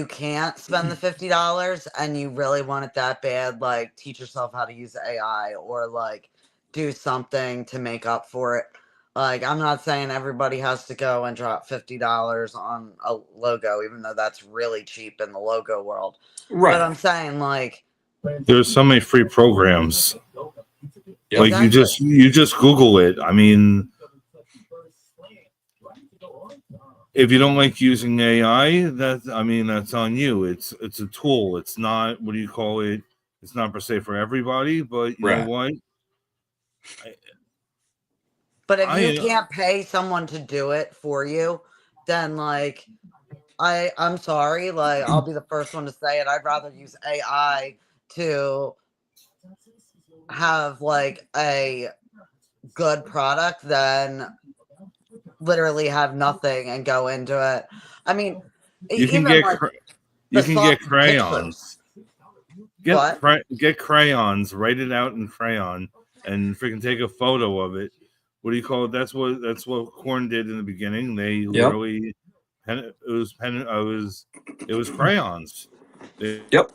can't spend the $50 and you really want it that bad, like teach yourself how to use AI or like do something to make up for it. Like I'm not saying everybody has to go and drop $50 on a logo, even though that's really cheap in the logo world. Right. But I'm saying like there's so many free programs. Yep. Like you just Google it. I mean, if you don't like using AI, that's on you. It's a tool. It's not, what do you call it? It's not per se for everybody, but you know what? But if you can't pay someone to do it for you, then like I'm sorry, like I'll be the first one to say it. I'd rather use AI to have like a good product than literally have nothing and go into it. I mean, you can get crayons. Get crayons, write it out in crayon, and freaking take a photo of it. What do you call it? That's what Korn did in the beginning. They literally it was crayons. Yep.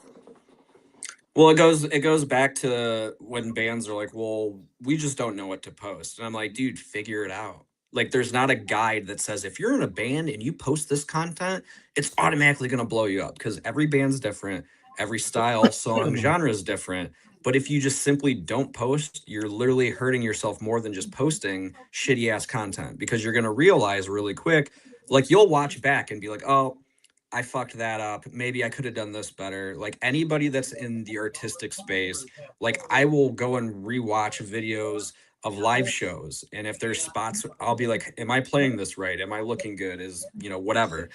Well, it goes back to when bands are like, well, we just don't know what to post. And I'm like, dude, figure it out. Like there's not a guide that says if you're in a band and you post this content, it's automatically going to blow you up because every band's different, every style, song, genre is different. But if you just simply don't post, you're literally hurting yourself more than just posting shitty ass content because you're going to realize really quick, like you'll watch back and be like, oh, I fucked that up. Maybe I could have done this better. Like anybody that's in the artistic space, like I will go and rewatch videos of live shows. And if there's spots, I'll be like, am I playing this right? Am I looking good? Is, whatever.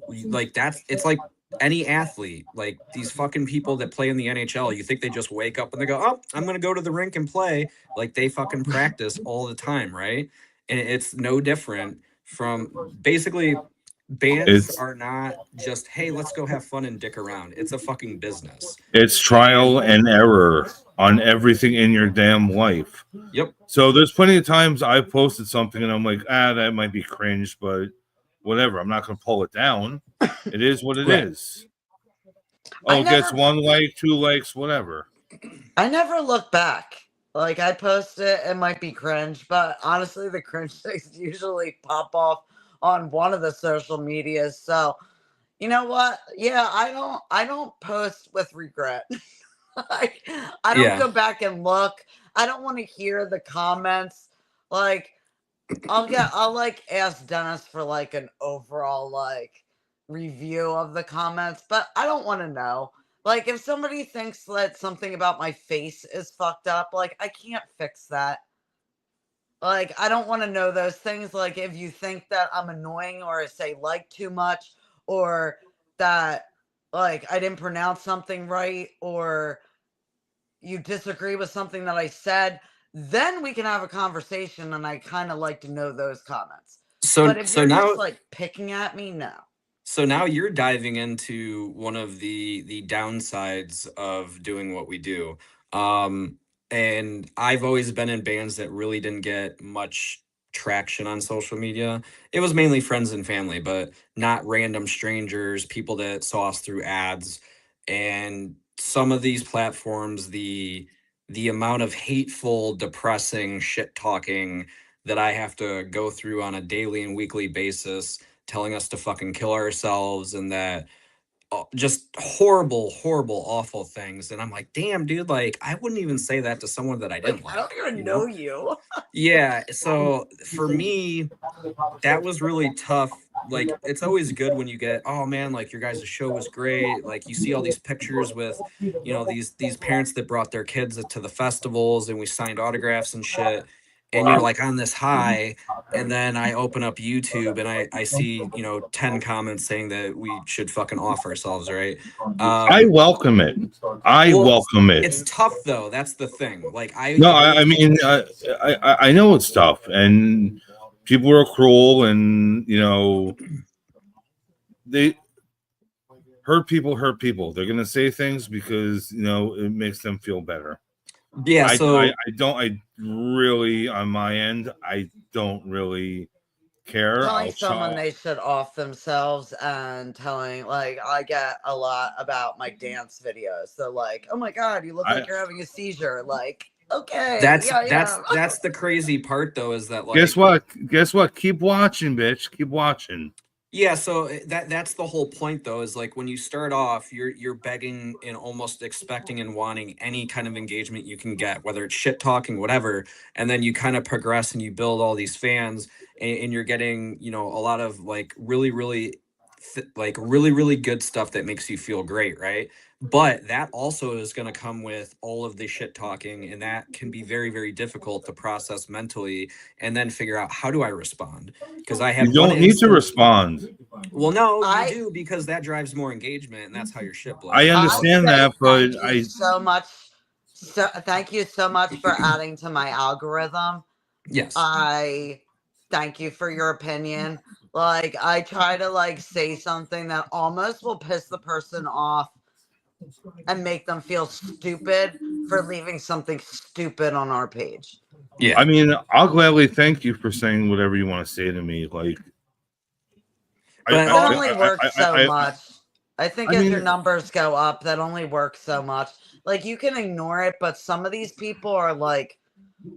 Like it's like any athlete, like these fucking people that play in the NHL, you think they just wake up and they go, oh, I'm going to go to the rink and play. Like they fucking practice all the time. Right. And it's no different from basically bands are not just, hey, let's go have fun and dick around. It's a fucking business. It's trial and error on everything in your damn life. Yep. So there's plenty of times I've posted something and I'm like, that might be cringe, but whatever. I'm not going to pull it down. It is what it is. Oh, it gets 1 like, 2 likes, whatever. I never look back. Like I post it might be cringe, but honestly, the cringe things usually pop off on one of the social medias. So, you know what? Yeah, I don't post with regret. Like, I don't go back and look. I don't want to hear the comments. Like, I'll like ask Dennis for like an overall like review of the comments, but I don't want to know. Like, if somebody thinks that something about my face is fucked up, like I can't fix that. Like, I don't want to know those things. Like, if you think that I'm annoying or I say like too much or that like I didn't pronounce something right or you disagree with something that I said, then we can have a conversation and I kind of like to know those comments. But if you're now just like picking at me, no. So now you're diving into one of the downsides of doing what we do. And I've always been in bands that really didn't get much traction on social media. It was mainly friends and family, but not random strangers, people that saw us through ads. And some of these platforms, the amount of hateful, depressing shit talking that I have to go through on a daily and weekly basis, telling us to fucking kill ourselves and that just horrible, horrible, awful things. And I'm like, damn, dude, like I wouldn't even say that to someone that I didn't I don't even you know you. Yeah. So for me, that was really tough. Like it's always good when you get, oh man, like your guys' show was great. Like you see all these pictures with, these parents that brought their kids to the festivals and we signed autographs and shit. And you're like on this high. And then I open up YouTube and I see, 10 comments saying that we should fucking off ourselves, right? I welcome it. I welcome it. It's tough though. That's the thing. Like I mean, I know it's tough, and people are cruel, and they hurt people. They're gonna say things because it makes them feel better. Yeah. I really, on my end, I don't really care. Telling someone they should off themselves and telling, like, I get a lot about my dance videos. So like, oh my god, you look like you're having a seizure. Like, okay, that's the crazy part though, is that like guess what? Keep watching, bitch. Keep watching. Yeah, so that's the whole point though, is like when you start off, you're begging and almost expecting and wanting any kind of engagement you can get, whether it's shit talking, whatever, and then you kind of progress and you build all these fans, and you're getting a lot of like really really good stuff that makes you feel great, right? But that also is going to come with all of the shit talking, and that can be very, very difficult to process mentally and then figure out, how do I respond? Because I have you don't need to respond. Well, no, you do, because that drives more engagement, and that's how your shit blows. I understand that, but thank you so much. So thank you so much for adding to my algorithm. Yes. I thank you for your opinion. Like, I try to like say something that almost will piss the person off and make them feel stupid for leaving something stupid on our page. Yeah. I mean, I'll gladly thank you for saying whatever you want to say to me. Like, but that only works so much. I think as your numbers go up, that only works so much. Like, you can ignore it, but some of these people are like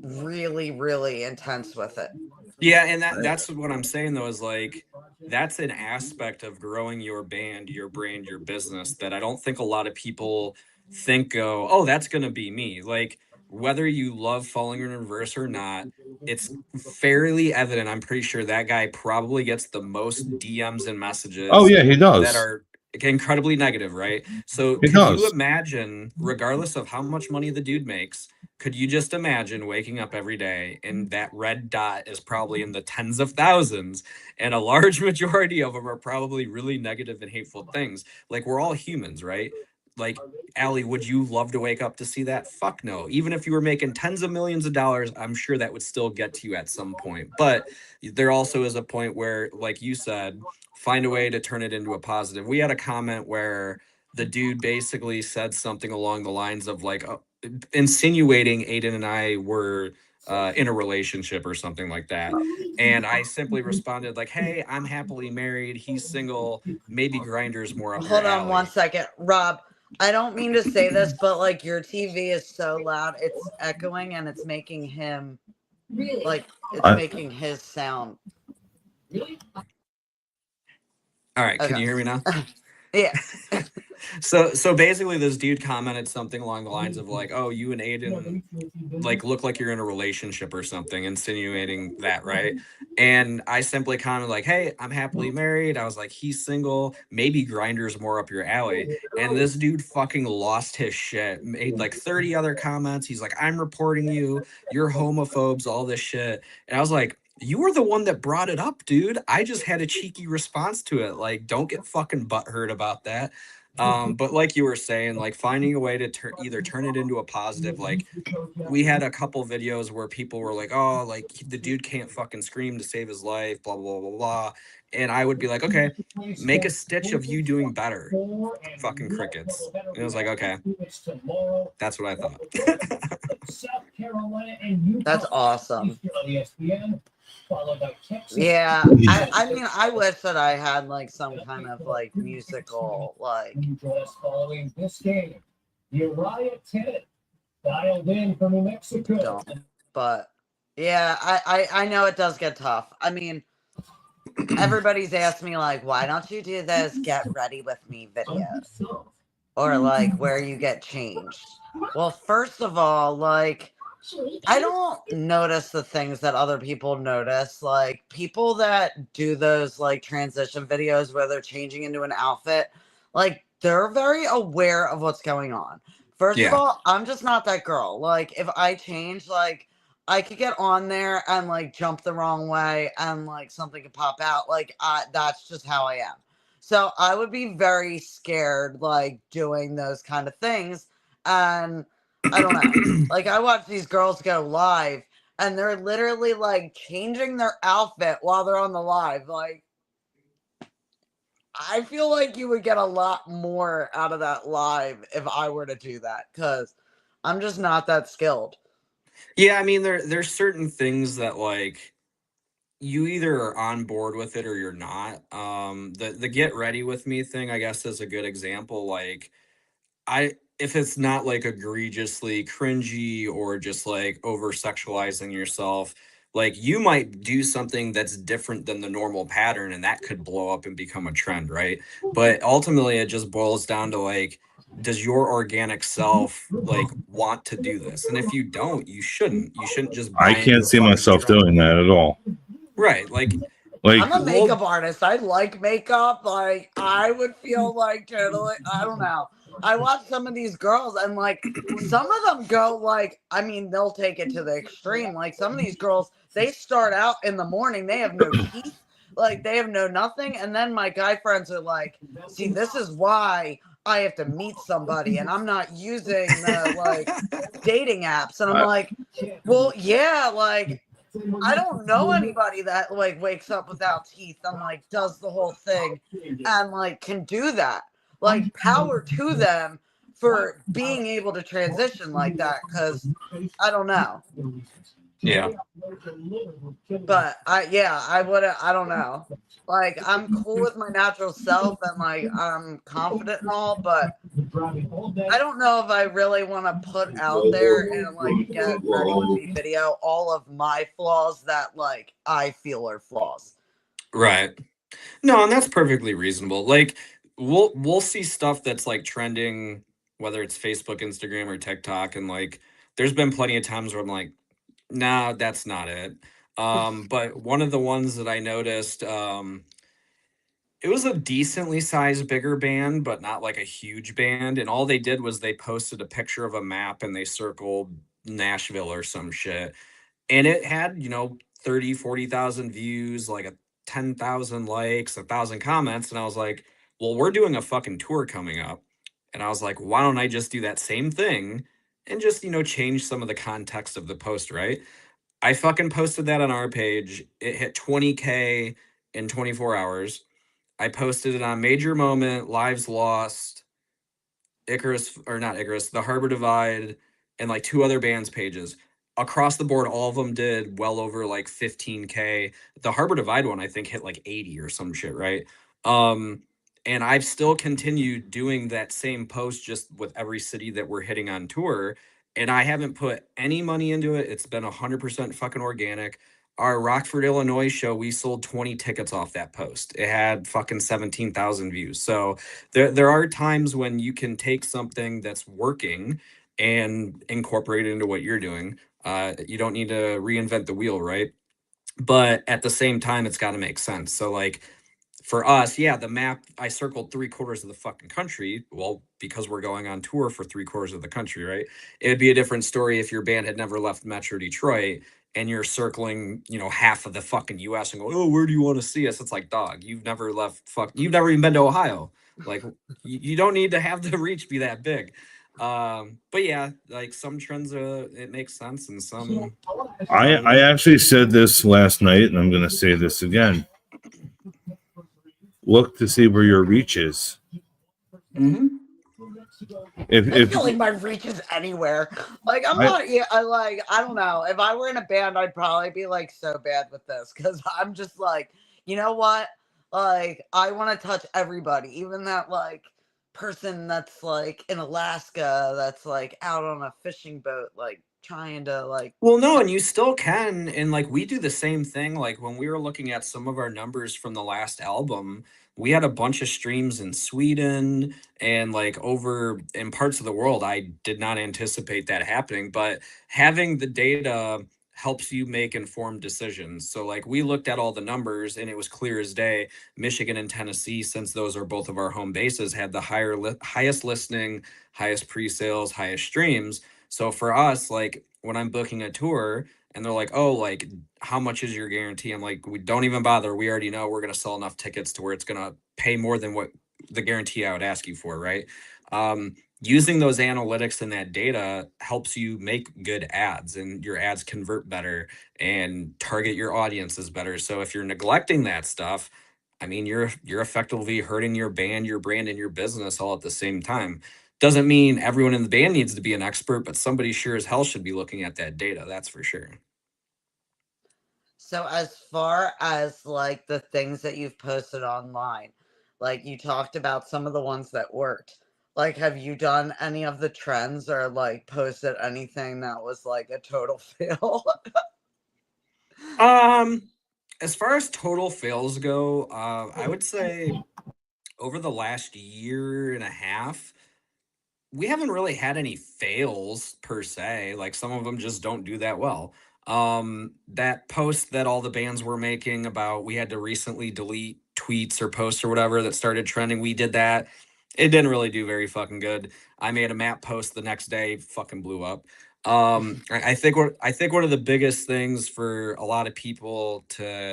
really, really intense with it. Yeah, and that's what I'm saying though, is like that's an aspect of growing your band, your brand, your business that I don't think a lot of people think, oh, that's gonna be me. Like, whether you love Falling in Reverse or not, it's fairly evident. I'm pretty sure that guy probably gets the most DMs and messages. Oh yeah, he does. That are incredibly negative, right? So could you imagine, regardless of how much money the dude makes, could you just imagine waking up every day and that red dot is probably in the tens of thousands, and a large majority of them are probably really negative and hateful things? Like, we're all humans, right? Like, Allie, would you love to wake up to see that? Fuck no. Even if you were making tens of millions of dollars, I'm sure that would still get to you at some point. But there also is a point where, like you said, find a way to turn it into a positive. We had a comment where the dude basically said something along the lines of like insinuating Aiden and I were in a relationship or something like that. And I simply responded like, hey, I'm happily married. He's single. Maybe Grindr's more up your alley. Hold on 1 second. Rob, I don't mean to say this, but like your TV is so loud, it's echoing and it's making him like making his sound. All right, can you hear me now? Yeah. So basically this dude commented something along the lines of like, oh, you and Aiden like look like you're in a relationship or something, insinuating that, right? And I simply commented like, hey, I'm happily married. I was like, he's single, maybe Grindr's more up your alley. And this dude fucking lost his shit, made like 30 other comments. He's like, I'm reporting you, you're homophobes, all this shit. And I was like, you were the one that brought it up, dude. I just had a cheeky response to it. Like, don't get fucking butthurt about that. But like you were saying, like finding a way to either turn it into a positive. Like we had a couple videos where people were like, oh, like the dude can't fucking scream to save his life, blah, blah, blah, blah. And I would be like, okay, make a stitch of you doing better. Fucking crickets. And it was like, okay, that's what I thought. That's awesome. Yeah, I mean, I wish that I had like some kind of like musical like. Following this game, Uriah Ted dialed in from New Mexico. But yeah, I know it does get tough. I mean, everybody's asked me like, why don't you do those get ready with me videos, or like where you get changed? Well, first of all, like, I don't notice the things that other people notice. Like people that do those like transition videos where they're changing into an outfit, like they're very aware of what's going on. First of all, I'm just not that girl. Like if I change, like I could get on there and like jump the wrong way and like something could pop out. Like that's just how I am. So I would be very scared like doing those kind of things. And I don't know. Like I watch these girls go live and they're literally like changing their outfit while they're on the live. Like I feel like you would get a lot more out of that live if I were to do that, because I'm just not that skilled. Yeah, I mean there's certain things that like you either are on board with it or you're not. The get ready with me thing, I guess, is a good example. Like if it's not like egregiously cringy or just like over sexualizing yourself, like you might do something that's different than the normal pattern and that could blow up and become a trend, right? But ultimately it just boils down to like, does your organic self like want to do this? And if you don't, you shouldn't just buy I can't see myself doing that at all. Right. Like I'm a makeup artist. I like makeup. Like I would feel like totally, I don't know. I watch some of these girls and like some of them go like, I mean, they'll take it to the extreme. Like some of these girls, they start out in the morning, they have no teeth, like they have no nothing. And then my guy friends are like, see, this is why I have to meet somebody and I'm not using the like dating apps. And I'm like, well, yeah, like I don't know anybody that like wakes up without teeth and like does the whole thing and like can do that. Like power to them for being able to transition like that, because I don't know. Yeah. But I don't know. Like I'm cool with my natural self and like I'm confident and all, but I don't know if I really want to put out there and like get ready with me video all of my flaws that like I feel are flaws. Right. No, and that's perfectly reasonable. Like we'll see stuff that's like trending, whether it's Facebook, Instagram, or TikTok, and like there's been plenty of times where I'm like, nah, that's not it. But one of the ones that I noticed, it was a decently sized bigger band, but not like a huge band. And all they did was they posted a picture of a map and they circled Nashville or some shit. And it had, 30, 40,000 views, like 10,000 likes, 1,000 comments. And I was like, well, we're doing a fucking tour coming up. And I was like, why don't I just do that same thing and just, change some of the context of the post, right? I fucking posted that on our page. It hit 20K in 24 hours. I posted it on Major Moment, Lives Lost, Icarus, or not Icarus, The Harbor Divide, and like 2 other bands' pages. Across the board, all of them did well over like 15K. The Harbor Divide one, I think, hit like 80 or some shit, right? And I've still continued doing that same post just with every city that we're hitting on tour. And I haven't put any money into it. It's been 100% fucking organic. Our Rockford, Illinois show, we sold 20 tickets off that post. It had fucking 17,000 views. So there are times when you can take something that's working and incorporate it into what you're doing. You don't need to reinvent the wheel, right? But at the same time, it's got to make sense. So like for us, yeah, the map, I circled 3/4 of the fucking country. Well, because we're going on tour for 3/4 of the country, right? It'd be a different story if your band had never left Metro Detroit and you're circling, half of the fucking US and go, oh, where do you want to see us? It's like, dog, you've never even been to Ohio. Like you don't need to have the reach be that big. But yeah, like some trends it makes sense, and some I actually said this last night, and I'm going to say this again. Look to see where your reach is. Mm-hmm. I feel like my reach is anywhere. Like I'm not. Yeah, I don't know. If I were in a band, I'd probably be like so bad with this because I'm just like, you know what? Like I want to touch everybody, even that like person that's like in Alaska, that's like out on a fishing boat, like trying to like. Well, no, and you still can, and like we do the same thing. Like when we were looking at some of our numbers from the last album, we had a bunch of streams in Sweden and like over in parts of the world. I did not anticipate that happening, but having the data helps you make informed decisions. So like we looked at all the numbers and it was clear as day. Michigan and Tennessee, since those are both of our home bases, had the highest listening, highest pre-sales, highest streams. So for us, like when I'm booking a tour and they're like, "Oh, like how much is your guarantee?" I'm like, "We don't even bother. We already know we're going to sell enough tickets to where it's going to pay more than what the guarantee I would ask you for," right? Using those analytics and that data helps you make good ads, and your ads convert better and target your audiences better. So if you're neglecting that stuff, I mean, you're effectively hurting your band, your brand, and your business all at the same time. Doesn't mean everyone in the band needs to be an expert, but somebody sure as hell should be looking at that data. That's for sure. So as far as like the things that you've posted online, like you talked about some of the ones that worked. Like have you done any of the trends or like posted anything that was like a total fail? As far as total fails go, I would say over the last year and a half, we haven't really had any fails per se. Like some of them just don't do that well. That post that all the bands were making about we had to recently delete tweets or posts or whatever that started trending, we did that. It didn't really do very fucking good. I made a map post the next day, fucking blew up. I think one of the biggest things for a lot of people to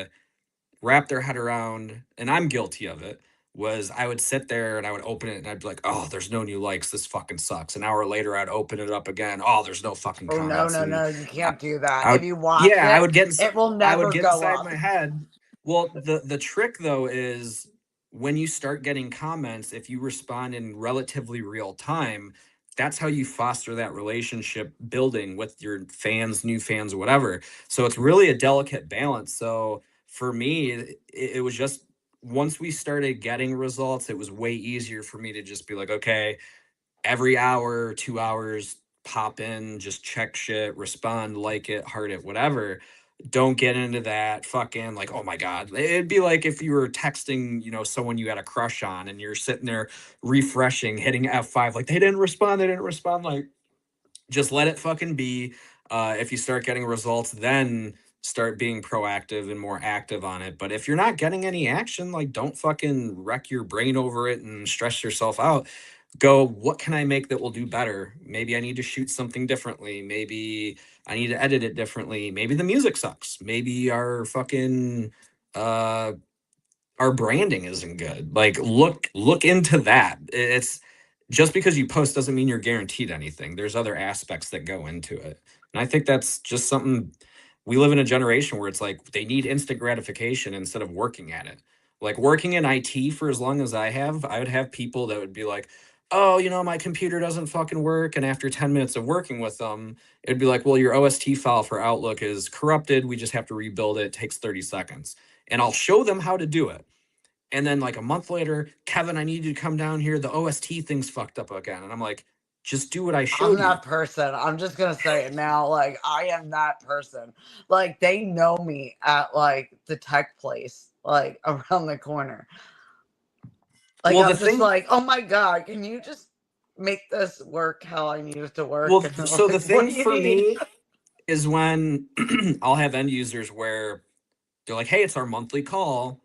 wrap their head around, and I'm guilty of it, was I would sit there and I would open it and I'd be like, "Oh, there's no new likes. This fucking sucks." An hour later, I'd open it up again. "Oh, there's no fucking Oh no, comments." no, And no, you I, can't do that. I If would, you watch yeah, it, it will I would never get go inside up. my head. Well, the trick though is when you start getting comments, if you respond in relatively real time, that's how you foster that relationship building with your fans, new fans, whatever. So it's really a delicate balance. So for me, it was just once we started getting results, it was way easier for me to just be like, okay, every hour, 2 hours, pop in, just check shit, respond, like it, heart it, whatever. Don't get into that fucking like, oh my God. It'd be like if you were texting, someone you had a crush on and you're sitting there refreshing, hitting F5, like they didn't respond, they didn't respond. Like, just let it fucking be. If you start getting results, then start being proactive and more active on it. But if you're not getting any action, like don't fucking wreck your brain over it and stress yourself out. Go, what can I make that will do better? Maybe I need to shoot something differently. Maybe I need to edit it differently. Maybe the music sucks. Maybe uh our branding isn't good. Like look into that. It's just because you post doesn't mean you're guaranteed anything. There's other aspects that go into it. And I think that's just something we live in a generation where it's like they need instant gratification instead of working at it. Like working in IT for as long as I would have people that would be like, "Oh, my computer doesn't fucking work." And after 10 minutes of working with them, it'd be like, "Well, your OST file for Outlook is corrupted. We just have to rebuild it. It takes 30 seconds." And I'll show them how to do it. And then like a month later, "Kevin, I need you to come down here. The OST thing's fucked up again." And I'm like, just do what I I'm showed you. that person. I'm just gonna say it now. Like I am that person. Like they know me at like the tech place, like around the corner. Like Well, I'm just like, oh my God, can you just make this work how I need it to work? well, And they're so the like, what thing do you for need? me is when I'll have end users where they're like, "Hey, it's our monthly call."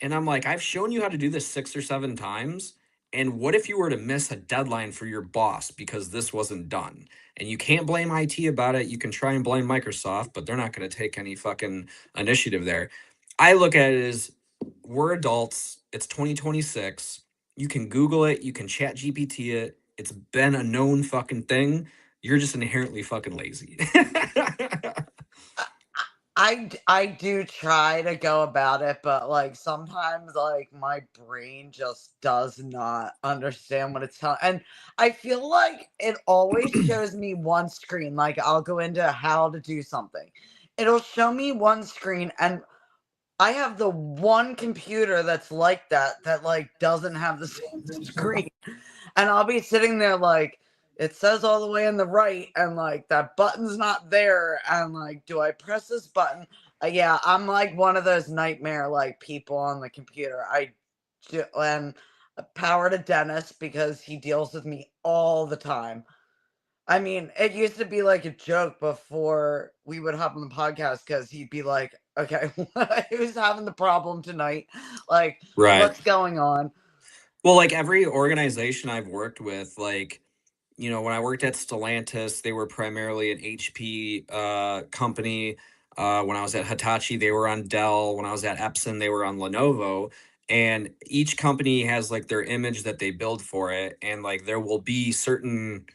And I'm like, "I've shown you how to do this 6 or 7 times. And what if you were to miss a deadline for your boss because this wasn't done?" And you can't blame IT about it. You can try and blame Microsoft, but they're not going to take any fucking initiative there. I look at it as we're adults. It's 2026. You can Google it. You can chat GPT it. It's been a known fucking thing. You're just inherently fucking lazy. I do try to go about it, but like sometimes like my brain just does not understand what it's telling. And I feel like it always shows me one screen. Like I'll go into how to do something. It'll show me one screen, and I have the one computer that's like that like doesn't have the same screen. And I'll be sitting there like it says all the way on the right, and like that button's not there, and like do I press this button? Yeah, I'm like one of those nightmare like people on the computer. And power to Dennis because he deals with me all the time. I mean, it used to be like a joke before we would hop on the podcast because he'd be like, okay, who's having the problem tonight? Like, Right. what's going on? Well, like every organization I've worked with, like, you know, when I worked at Stellantis, they were primarily an HP company. When I was at Hitachi, they were on Dell. When I was at Epson, they were on Lenovo. And each company has like their image that they build for it. And like there will be certain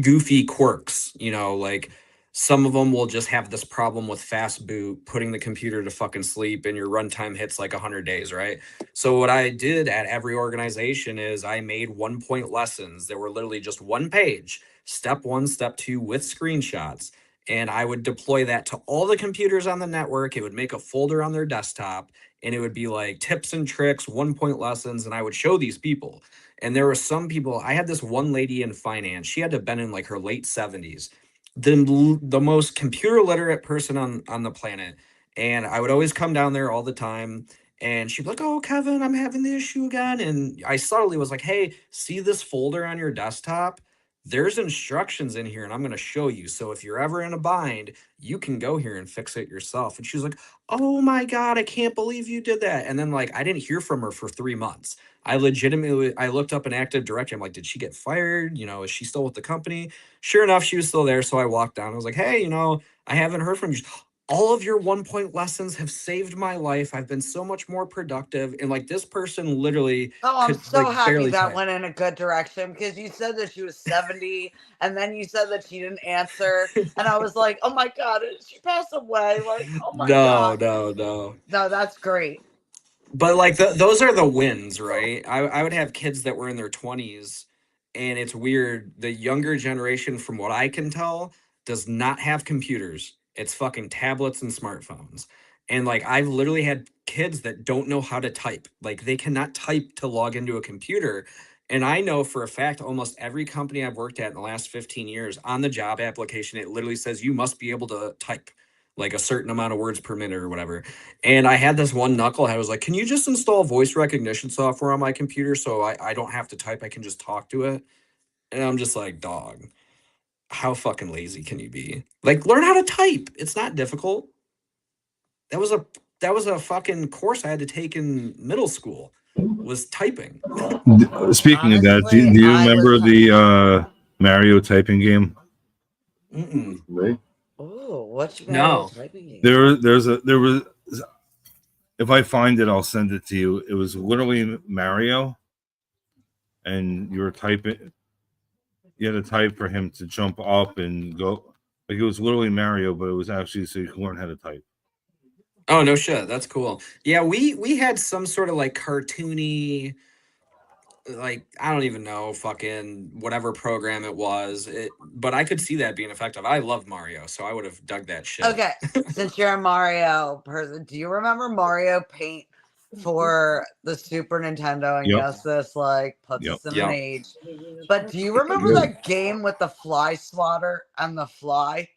goofy quirks, you know, like some of them will just have this problem with fast boot, putting the computer to fucking sleep, and your runtime hits like 100 days, right? So what I did at every organization is I made 1 point lessons. There were literally just one page, step 1, step 2 with screenshots. And I would deploy that to all the computers on the network. It would make a folder on their desktop, and it would be like tips and tricks, 1 point lessons. And I would show these people. And there were some people, I had this one lady in finance. She had to have been in like her late 70s, the most computer literate person on the planet. And I would always come down there all the time. And she'd be like, oh, Kevin, I'm having the issue again. And I subtly was like, hey, see this folder on your desktop? There's instructions in here and I'm going to show you. So if you're ever in a bind, you can go here and fix it yourself. And she was like, oh my God, I can't believe you did that. And then like, I didn't hear from her for 3 months. I looked up an active directory. I'm like, did she get fired? You know, is she still with the company? Sure enough, she was still there. So I walked down. I was like, hey, you know, I haven't heard from you. All of your 1 point lessons have saved my life. I've been so much more productive. And like this person literally I'm could so like happy barely that type. went in a good direction because you said that she was 70 and then you said that she didn't answer. And I was like, oh my God, did she pass away? Like, oh my God. No. No, that's great. But like those are the wins, right? I would have kids that were in their 20s, and it's weird. The younger generation, from what I can tell, does not have computers. It's fucking tablets and smartphones. And like I've literally had kids that don't know how to type. Like they cannot type to log into a computer. And I know for a fact almost every company I've worked at in the last 15 years, on the job application, it literally says you must be able to type like a certain amount of words per minute or whatever. And I had this one knucklehead who was like, can you just install voice recognition software on my computer so I don't have to type, I can just talk to it? And I'm just like, dog, how fucking lazy can you be? Like, learn how to type. It's not difficult. That was a fucking course I had to take in middle school, was typing. Speaking of that, Honestly, do you I remember was. the Mario typing game? Mm-mm. Right. Oh, what's your No. typing game? There was. If I find it, I'll send it to you. It was literally Mario, and you were typing. You had to type for him to jump up and go. Like it was literally Mario, but it was actually so you could learn how to type. Oh, no shit. That's cool. Yeah, we had some sort of like cartoony, like I don't even know, fucking whatever program it was. But I could see that being effective. I love Mario, so I would have dug that shit. Okay, since you're a Mario person, do you remember Mario Paint for the Super Nintendo? And Yep. yes, this like puts Yep. us in Yep. an age. But do you remember that game with the fly swatter and the fly?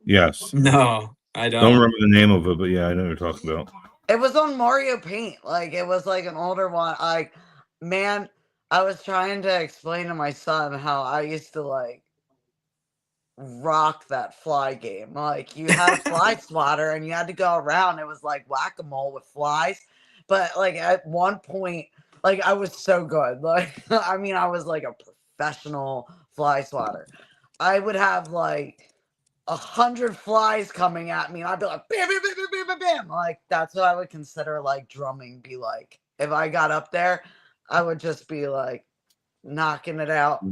Yes. No, I Don't don't. remember the name of it, but yeah, I know what you're talking about. It was on Mario Paint. Like it was like an older one. Like, man, I was trying to explain to my son how I used to like rock that fly game. Like you had a fly swatter and you had to go around. It was like whack-a-mole with flies. But like at one point, like I was so good. Like I mean, I was like a professional fly swatter. I would have like 100 flies coming at me, and I'd be like, bam, bam, bam, bam, bam, bam, bam. Like that's what I would consider like drumming be like. If I got up there, I would just be like knocking it out.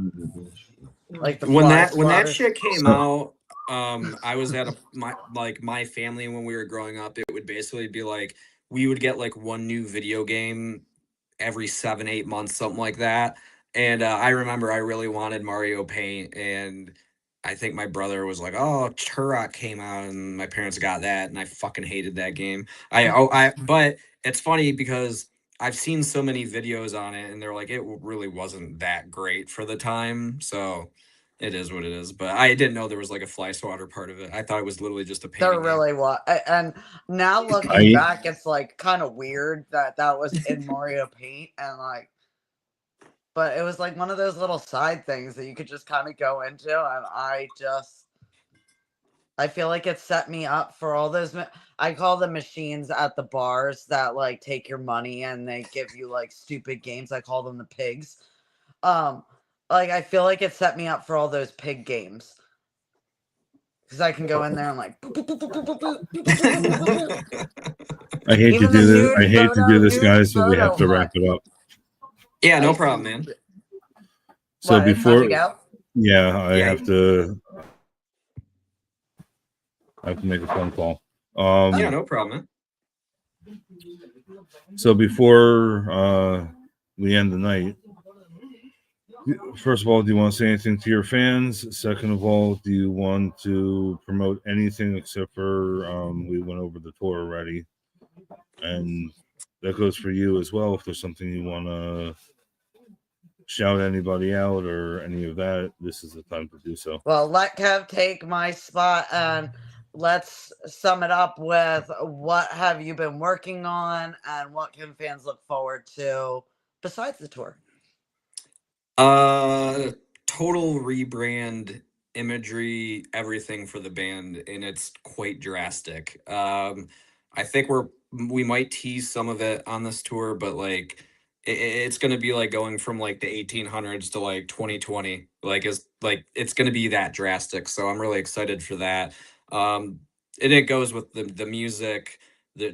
Like the when fly that swatters. shit came out, I was at my family when we were growing up. It would basically be like we would get like one new video game every 7-8 months, something like that. And I remember I really wanted Mario Paint, and I think my brother was like, "Oh, Turok came out," and my parents got that, and I fucking hated that game. But it's funny because I've seen so many videos on it, and they're like, it really wasn't that great for the time. So it is what it is. But I didn't know there was like a fly swatter part of it. I thought it was literally just a There painting game. really was. And now looking back, it's like kind of weird that was in Mario Paint, and like, but it was like one of those little side things that you could just kind of go into, and I feel like it set me up for all those. I call them machines at the bars that like take your money and they give you like stupid games. I call them the pigs. Like I feel like it set me up for all those pig games. Because I can go in there and like. I hate to do this. I hate to do this, guys, but we have to wrap it up. Yeah, no problem, man. So before, yeah, I have to make a phone call. Yeah, no problem, man. So before we end the night, first of all, do you want to say anything to your fans? Second of all, do you want to promote anything except for we went over the tour already, and that goes for you as well. If there's something you want to shout anybody out or any of that, this is the time to do so. Well, let Kev take my spot, and let's sum it up with what have you been working on and what can fans look forward to besides the tour? Total rebrand, imagery, everything for the band, and it's quite drastic. I think we might tease some of it on this tour, but like it's gonna be like going from like the 1800s to like 2020. It's gonna be that drastic. So I'm really excited for that. And it goes with the music, the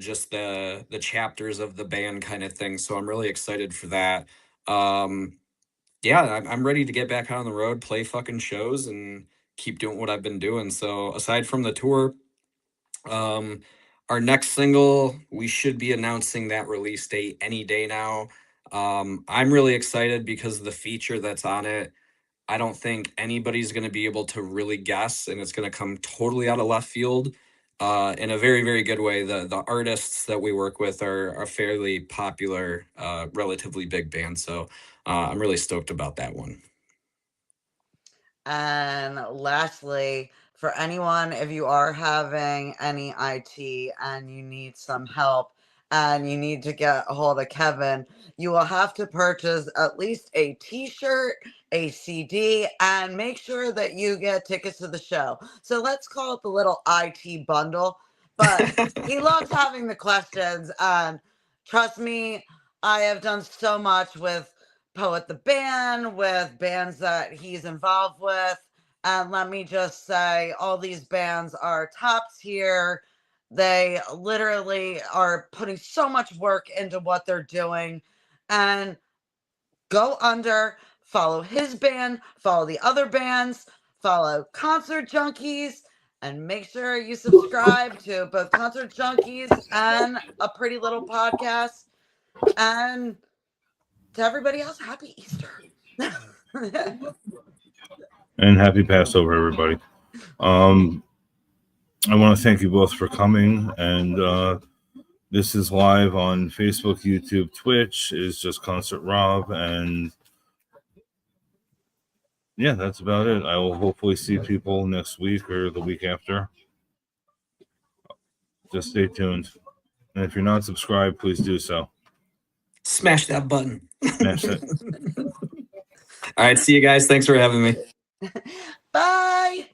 chapters of the band kind of thing. So I'm really excited for that. Yeah, I'm ready to get back out on the road, play fucking shows, and keep doing what I've been doing. So aside from the tour, our next single, we should be announcing that release date any day now. I'm really excited because the feature that's on it, I don't think anybody's going to be able to really guess, and it's going to come totally out of left field in a very, very good way. The artists that we work with are a fairly popular, relatively big band, so I'm really stoked about that one. And lastly, for anyone, if you are having any IT and you need some help and you need to get a hold of Kevin, you will have to purchase at least a t-shirt, a CD, and make sure that you get tickets to the show. So let's call it the little IT bundle. But he loves having the questions, and trust me, I have done so much with Poet the Band, with bands that he's involved with. And let me just say, all these bands are top tier. They literally are putting so much work into what they're doing. And go under, follow his band, follow the other bands, follow Concert Junkies, and make sure you subscribe to both Concert Junkies and A Pretty Little Podcast. And to everybody else, happy Easter. And happy Passover, everybody. I want to thank you both for coming. And this is live on Facebook, YouTube, Twitch. It's just Concert Rob. And yeah, that's about it. I will hopefully see people next week or the week after. Just stay tuned. And if you're not subscribed, please do so. Smash that button. Smash it. All right, see you guys. Thanks for having me. Bye.